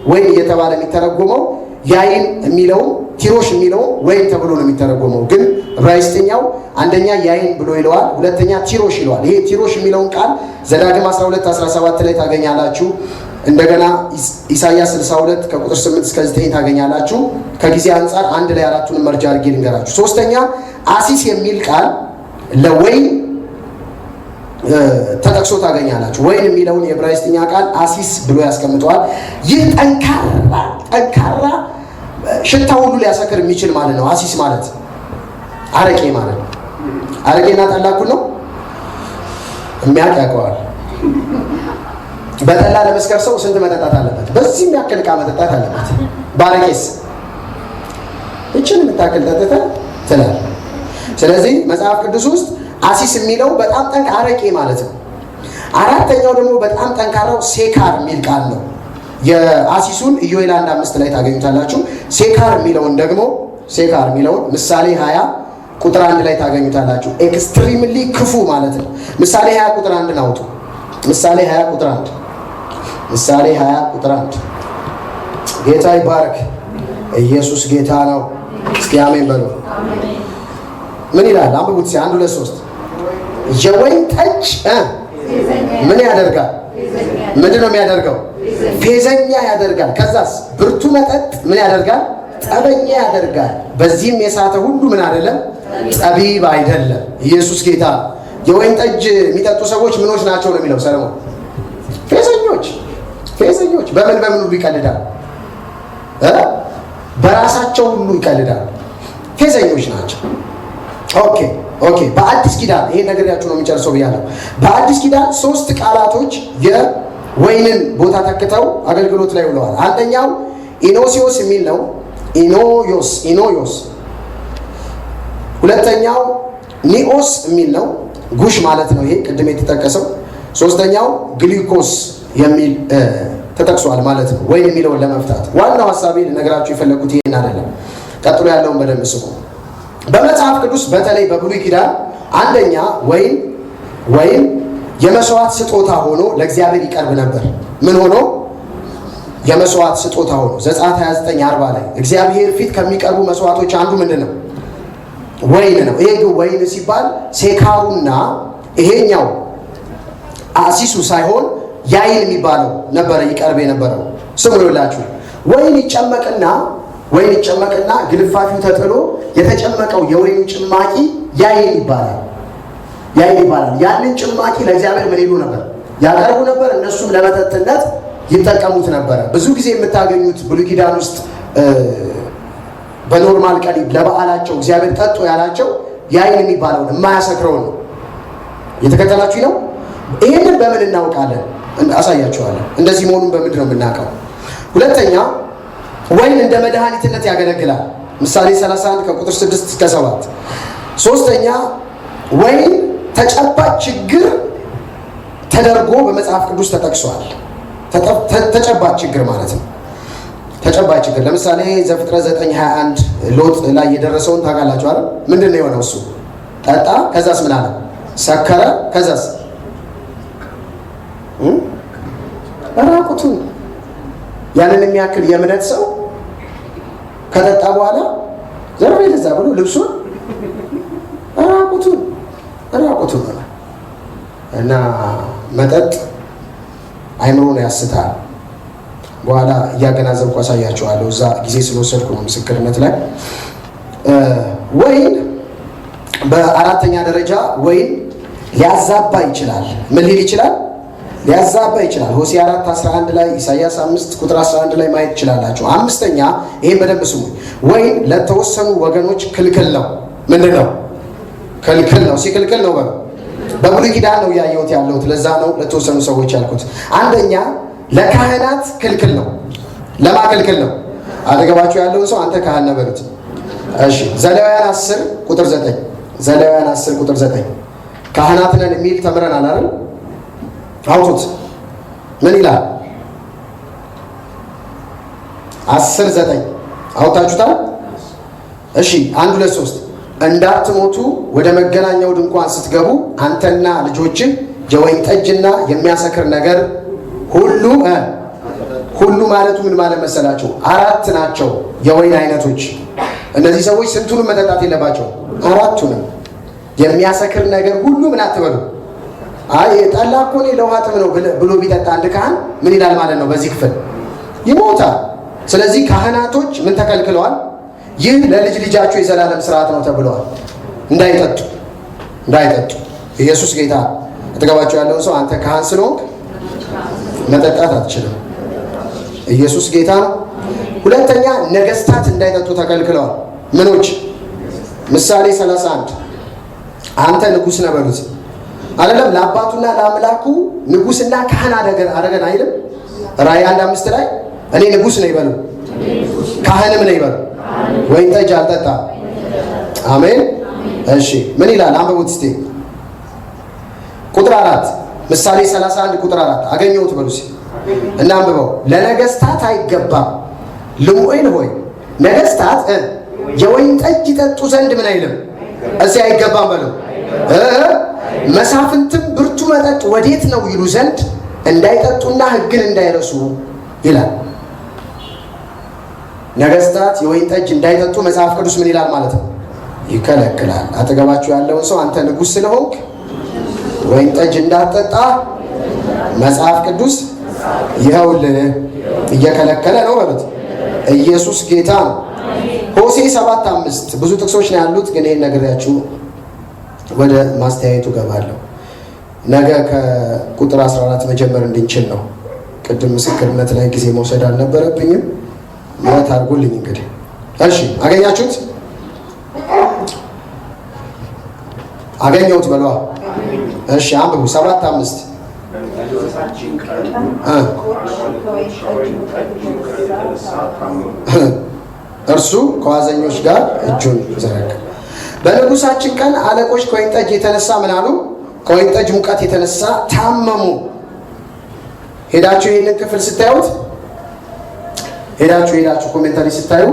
S1: ወይን እየተባለ የሚተረጎመው ያይን የሚለው ቲሮሽ የሚለው ወይን ተብሎ ነው የሚተረጎመው። ግን ዕብራይስጥኛው አንደኛ ያይን ብሎ ይለዋል፣ ሁለተኛ ቲሮሽ ይለዋል። ይሄ ቲሮሽ የሚለውን ቃል ዘዳግም 12:17 ላይ ታገኛላችሁ። እንደገና ኢሳይያስ 62 ከቁጥር 8 እስከ 9 ታገኛላችሁ። ከጊዜ አንጻር አንድ ላይ አራቱንም መርጃ አድርጌ ልንገራችሁ። ሶስተኛ አሲስ የሚል ቃል ለወይን ተጠቅሶ ታገኛላችሁ። ወይን የሚለውን የዕብራይስጥኛ ቃል አሲስ ብሎ ያስቀምጠዋል። ይህ ጠንካራ ሽታ ሁሉ ሊያሰክር የሚችል ማለት ነው። አሲስ ማለት አረቄ ማለት ነው። አረቄና ጠላኩ ነው የሚያውቅ ያውቀዋል። በጠላ ለመስከር ሰው ስንት መጠጣት አለበት? በዚህ የሚያክል ዕቃ መጠጣት አለበት። ባረቄስ እችን የምታክል ጠጥተህ ትላለህ። ስለዚህ መጽሐፍ ቅዱስ ውስጥ አሲስ የሚለው በጣም አረቄ ማለት ነው። አራተኛው ደግሞ በጣም ጠንካራው ሴካር የሚል ቃል ነው። የአሲሱን ኢዮኤል 1:5 ላይ ታገኙታላችሁ። ሴካር የሚለውን ምሳሌ 20 ቁጥር 1 ላይ ታገኙታላችሁ። ኤክስትሪምሊ ክፉ ማለት ነው። ምሳሌ 20 ቁጥር 1 አውጡ። ምሳሌ 20 ቁጥር 1 ጌታ ይባረክ። ኢየሱስ ጌታ ነው። እስኪ አሜን በሉ። ምን ይላል? አንብቡት። 1 2 3 የወይን ጠጅ ምን ያደርጋል? ምንድን ነው የሚያደርገው? ፌዘኛ ያደርጋል። ከዛስ ብርቱ መጠጥ ምን ያደርጋል? ጠበኛ ያደርጋል። በዚህም የሳተ ሁሉ ምን አይደለም? ጠቢብ አይደለም። ኢየሱስ ጌታ። የወይን ጠጅ የሚጠጡ ሰዎች ምኖች ናቸው ነው የሚለው ሰለሞን? ፌዘኞች። በምን ሁሉ ይቀልዳል? በራሳቸው ሁሉ ይቀልዳል። ፌዘኞች ናቸው። ኦኬ። በአዲስ ኪዳን ይሄን ነግሬያችሁ ነው የሚጨርሰው ብያለሁ። በአዲስ ኪዳን 3 ቃላቶች የወይንን ቦታ ተክተው አገልግሎት ላይ ውለዋል። አንደኛው ኢኖሲዮስ የሚል ነው። ኢኖዮስ። ሁለተኛው ኒኦስ የሚል ነው። ጉሽ ማለት ነው። ይሄ ቅድም የተጠቀሰው። ሶስተኛው ግሊኮስ የሚል ተጠቅሷል ማለት ነው። ወይን የሚለውን ለመፍታት ዋናው ሐሳቤ ልነግራችሁ የፈለኩት ይሄን አይደለም። ቀጥሎ ያለውን በደንብ ስሙ። በመጽሐፍ ቅዱስ በተለይ በብሉይ ኪዳን አንደኛ ወይን የመስዋዕት ስጦታ ሆኖ ለእግዚአብሔር ይቀርብ ነበር። ምን ሆኖ? የመስዋዕት ስጦታ ሆኖ። ዘጸአት 29:40 ላይ እግዚአብሔር ፊት ከሚቀርቡ መስዋዕቶች አንዱ ምንድን ነው? ወይን ነው። ይሄ ግን ወይን ሲባል ሴካሩና ይሄኛው አሲሱ ሳይሆን ያይን የሚባለው ነበረ ይቀርብ የነበረው። ስሙ ይላችሁ ወይን ይጨመቅና ግልፋፊው ተጥሎ የተጨመቀው የወይኑ ጭማቂ ያይን ይባላል። ያንን ጭማቂ ለእግዚአብሔር ምን ይሉ ነበር? ያቀርቡ ነበር። እነሱም ለመጠጥነት ይጠቀሙት ነበረ። ብዙ ጊዜ የምታገኙት ብሉይ ኪዳን ውስጥ በኖርማል ቀን ለበዓላቸው እግዚአብሔር ጠጡ ያላቸው ያይን የሚባለውን የማያሰክረውን ነው። የተከተላችሁ ነው። ይህንን በምን እናውቃለን? አሳያችኋለሁ። እንደዚህ መሆኑን በምንድን ነው የምናውቀው? ሁለተኛ ወይን እንደ መድኃኒትነት ያገለግላል። ምሳሌ 31 ከቁጥር 6 እስከ 7። ሶስተኛ ወይን ተጨባጭ ችግር ተደርጎ በመጽሐፍ ቅዱስ ተጠቅሷል። ተጨባጭ ችግር ማለት ነው። ተጨባጭ ችግር ለምሳሌ ዘፍጥረት 9:21 ሎጥ ላይ የደረሰውን ታውቃላችሁ አይደል? ምንድን ነው የሆነው? እሱ ጠጣ፣ ከዛስ ምን አለ? ሰከረ፣ ከዛስ ራቁቱን። ያንን የሚያክል የእምነት ሰው ከጠጣ በኋላ ዘርቤ ለዛ ብሎ ልብሱን ራቁቱን እና መጠጥ አይምሮን ያስታል። በኋላ እያገናዘብኩ አሳያቸዋለሁ። እዛ ጊዜ ስለወሰድኩ ነው ምስክርነት ላይ። ወይን በአራተኛ ደረጃ ወይን ሊያዛባ ይችላል። ምን ሊል ይችላል? ሊያዛባ ይችላል። ሆሴዕ 4:11 ላይ፣ ኢሳይያስ 5:11 ላይ ማየት ትችላላችሁ። አምስተኛ፣ ይሄን በደንብ ስሙ። ወይን ለተወሰኑ ወገኖች ክልክል ነው። ምንድን ነው? ክልክል ነው። ሲክልክል ነው በብሉይ ኪዳን ነው እያየሁት ያለሁት። ለዛ ነው ለተወሰኑ ሰዎች ያልኩት። አንደኛ ለካህናት ክልክል ነው። ለማ ክልክል ነው? አጠገባችሁ ያለውን ሰው አንተ ካህን ነህ በሉት። እሺ፣ ዘሌዋውያን 10:9 ዘሌዋውያን 10:9 ካህናት ነን የሚል ተምረናል አይደል? አውጡት። ምን ይላል? 10:9 አውጣችሁታል? እሺ፣ 1 2 3 እንዳትሞቱ ወደ መገናኛው ድንኳን ስትገቡ አንተና ልጆችህ የወይን ጠጅና የሚያሰክር ነገር ሁሉ ማለቱ ምን ማለት መሰላቸው? 4 ናቸው የወይን አይነቶች። እነዚህ ሰዎች ስንቱንም መጠጣት የለባቸው? 4ቱንም። የሚያሰክር ነገር ሁሉ ምን አትበሉ። አይ ጠላ እኮ እኔ ለውሃ ጥም ነው ብሎ ቢጠጣ አንድ ካህን ምን ይላል ማለት ነው? በዚህ ክፍል ይሞታል። ስለዚህ ካህናቶች ምን ተከልክለዋል? ይህ ለልጅ ልጃችሁ የዘላለም ስርዓት ነው ተብለዋል። እንዳይጠጡ። ኢየሱስ ጌታ። አጠገባቸው ያለውን ሰው አንተ ካህን ስለሆንክ መጠጣት አትችልም። ኢየሱስ ጌታ ነው። ሁለተኛ ነገስታት እንዳይጠጡ ተከልክለዋል። ምኖች? ምሳሌ 31 አንተ ንጉሥ ነህ በሉት። አይደለም ለአባቱና ለአምላኩ ንጉሥና ካህን አደረገን አይልም? ራእይ 1:5 ላይ እኔ ንጉሥ ነኝ በሉ፣ ካህንም ነኝ በሉ፣ ወይን ጠጅ አልጠጣም። አሜን። እሺ ምን ይላል? አንብቡት እስቲ። ቁጥር 4 ምሳሌ 31 ቁጥር 4 አገኘሁት በሉ እና አንብበው። ለነገስታት አይገባም ልሙኤል ሆይ ነገስታት የወይን ጠጅ ይጠጡ ዘንድ ምን አይልም? እዚህ አይገባም በለው። መሳፍንትም ብርቱ መጠጥ ወዴት ነው ይሉ ዘንድ እንዳይጠጡና ሕግን እንዳይረሱ ይላል። ነገስታት የወይን ጠጅ እንዳይጠጡ መጽሐፍ ቅዱስ ምን ይላል ማለት ነው? ይከለክላል። አጠገባችሁ ያለውን ሰው አንተ ንጉሥ ስለሆንክ ወይን ጠጅ እንዳትጠጣ መጽሐፍ ቅዱስ ይኸውልህ እየከለከለ ነው በሉት። ኢየሱስ ጌታ ነው። ሆሴዕ 7:5 ብዙ ጥቅሶች ነው ያሉት፣ ግን ይህን ነግሬያችሁ ወደ ማስተያየቱ ገባለሁ። ነገ ከቁጥር 14 መጀመር እንድንችል ነው። ቅድም ምስክርነት ላይ ጊዜ መውሰድ አልነበረብኝም። ምሕረት አድርጉልኝ። እንግዲህ እሺ፣ አገኛችሁት? አገኘሁት በሏ። እሺ አንብቡ። 7:5 እርሱ ከዋዘኞች ጋር እጁን ዘረጋ። በንጉሳችን ቀን አለቆች ከወይን ጠጅ የተነሳ ምን አሉ? ከወይን ጠጅ ሙቀት የተነሳ ታመሙ። ሄዳችሁ ይህንን ክፍል ስታዩት ሄዳችሁ ኮሜንታሪ ስታዩ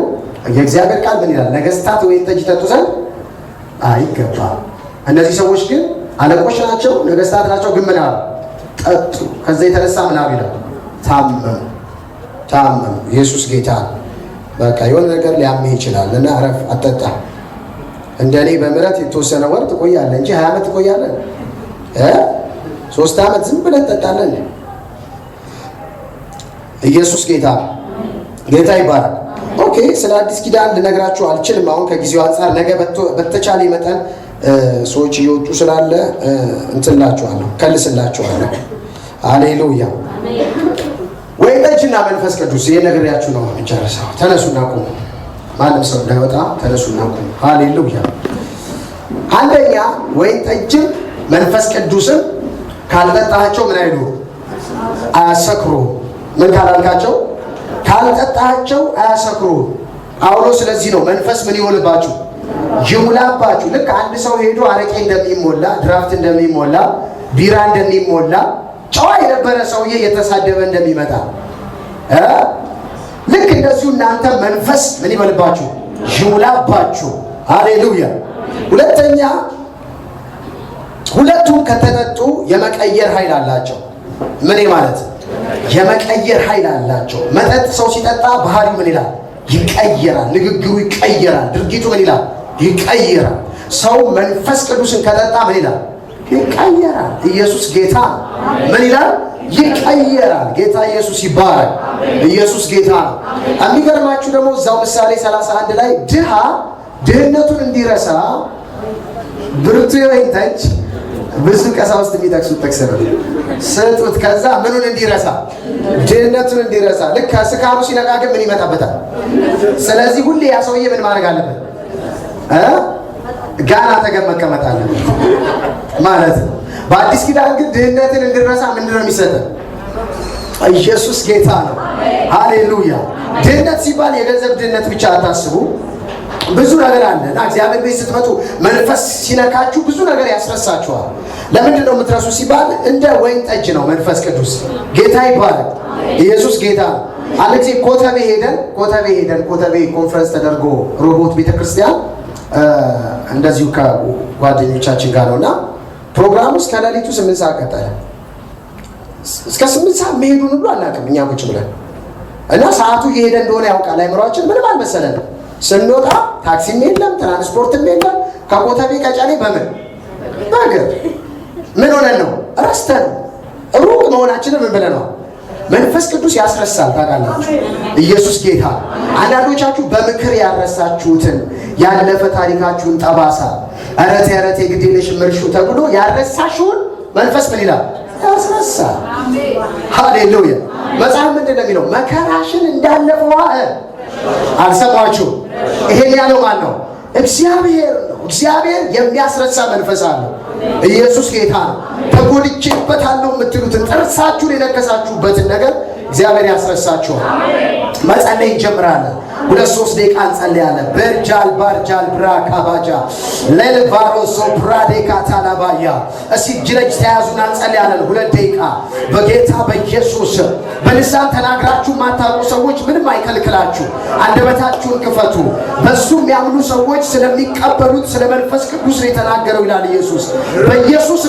S1: የእግዚአብሔር ቃል ምን ይላል? ነገስታት ወይን ጠጅ ይጠጡ ዘንድ አይገባም። እነዚህ ሰዎች ግን አለቆች ናቸው፣ ነገስታት ናቸው። ግን ምን አሉ? ጠጡ። ከዛ የተነሳ ምን አሉ ይላል? ታመሙ። ኢየሱስ ጌታ። በቃ የሆነ ነገር ሊያምህ ይችላል እና አረፍ አጠጣ። እንደኔ በምህረት የተወሰነ ወር ትቆያለህ እንጂ 20 ዓመት ትቆያለህ? 3 ዓመት ዝም ብለህ ትጠጣለህ? ኢየሱስ ጌታ ይባላል። ኦኬ፣ ስለ አዲስ ኪዳን ልነግራችሁ አልችልም አሁን ከጊዜው አንጻር። ነገ በተቻለ መጠን ሰዎች እየወጡ ስላለ እንትላችኋለሁ፣ ከልስላችኋለሁ። ሃሌሉያ። ወይን ጠጅና መንፈስ ቅዱስ ይሄን ነግሬያችሁ ነው የምጨርሰው። ተነሱና ቁሙ። ማንም ሰው እንዳይወጣ ተነሱና ቁሙ። ሃሌሉያ። አንደኛ ወይን ጠጅም መንፈስ ቅዱስም ካልጠጣቸው ምን አይሉ? አያሰክሩ። ምን ካላልካቸው? ካልጠጣቸው አያሰክሩ። ጳውሎስ ስለዚህ ነው መንፈስ ምን ይሆንባችሁ? ይሙላባችሁ። ልክ አንድ ሰው ሄዶ አረቄ እንደሚሞላ፣ ድራፍት እንደሚሞላ፣ ቢራ እንደሚሞላ ጨዋ የነበረ ሰውዬ የተሳደበ እንደሚመጣ ልክ እንደዚሁ እናንተ መንፈስ ምን ይበልባችሁ? ይሙላባችሁ። ሃሌሉያ። ሁለተኛ ሁለቱም ከተጠጡ የመቀየር ኃይል አላቸው። ምን ማለት? የመቀየር ኃይል አላቸው። መጠጥ ሰው ሲጠጣ ባህሪው ምን ይላል? ይቀየራል። ንግግሩ ይቀየራል። ድርጊቱ ምን ይላል? ይቀየራል። ሰው መንፈስ ቅዱስን ከጠጣ ምን ይላል? ይቀየራል። ኢየሱስ ጌታ ምን ይላል? ይቀየራል። ጌታ ኢየሱስ ይባረክ። ኢየሱስ ጌታ ነው። የሚገርማችሁ ደግሞ እዛው ምሳሌ 31 ላይ ድሃ ድህነቱን እንዲረሳ ብርቱ የወይን ጠጅ ብዙ ቀሳውስት የሚጠቅሱት ጥቅስ ነው። ስጡት። ከዛ ምኑን እንዲረሳ? ድህነቱን እንዲረሳ። ልክ ከስካሩ ሲነቃ ግን ምን ይመጣበታል? ስለዚህ ሁሌ ያ ሰውዬ ምን ማድረግ አለበት? ጋና አጠገብ መቀመጥ አለበት ማለት ነው። በአዲስ ኪዳን ግን ድህነትን እንድረሳ ምንድን ነው የሚሰጠን? ኢየሱስ ጌታ ነው። ሃሌሉያ። ድህነት ሲባል የገንዘብ ድህነት ብቻ አታስቡ። ብዙ ነገር አለ እና እግዚአብሔር ቤት ስትመጡ መንፈስ ሲነካችሁ ብዙ ነገር ያስረሳችኋል። ለምንድን ነው የምትረሱ ሲባል እንደ ወይን ጠጅ ነው መንፈስ ቅዱስ። ጌታ ይባላል። ኢየሱስ ጌታ ነው። አንድ ጊዜ ኮተቤ ሄደን ኮተቤ ኮንፈረንስ ተደርጎ ሮቦት ቤተክርስቲያን እንደዚሁ ከጓደኞቻችን ጋር ነውና ፕሮግራሙ እስከ ሌሊቱ 8 ሰዓት ቀጠለ። እስከ 8 ሰዓት መሄዱን ሁሉ አናውቅም እኛ ቁጭ ብለን እና ሰዓቱ እየሄደ እንደሆነ ያውቃል አይምሯችን። ምንም አልመሰለንም። ስንወጣ ታክሲም የለም ትራንስፖርትም የለም። ከኮተቤ ቀጨኔ በምን በእግር ምን ሆነን ነው? ረስተን ሩቅ መሆናችንን ምን ብለን ነው? መንፈስ ቅዱስ ያስረሳል። ታውቃላችሁ። ኢየሱስ ጌታ። አንዳንዶቻችሁ በምክር ያረሳችሁትን ያለፈ ታሪካችሁን ጠባሳ እረቴ ግዴለሽ ምርሹ ተብሎ ያረሳችሁን መንፈስ ምን ይላል? ያስረሳል። ሃሌሉያ። መጽሐፍ ምንድን ነው የሚለው? መከራሽን እንዳለፈው አልሰማችሁ? ይሄን ያለው ማን ነው? እግዚአብሔር ነው። እግዚአብሔር የሚያስረሳ መንፈስ አለው። ኢየሱስ ጌታ ነው። ተጎድቼበታለሁ የምትሉትን ጥርሳችሁን የነከሳችሁበትን ነገር እግዚአብሔር ያስረሳችኋል። መጸለይ እንጀምራለን። 2-3 ደቂቃ እንጸልያለን። በርጃል ባርጃል ብራካባጃ ለልቫሮሶ ፕራዴካ ታላባያ እስቲ እጅ ለእጅ ተያዙና እንጸልያለን። 2 ደቂቃ በጌታ በኢየሱስ በልሳን ተናግራችሁ ማታውቁ ሰዎች ምንም አይከልክላችሁ። አንደበታችሁን ክፈቱ። በሱም ያምኑ ሰዎች ስለሚቀበሉት ስለ መንፈስ ቅዱስ ነው የተናገረው ይላል ኢየሱስ። በኢየሱስ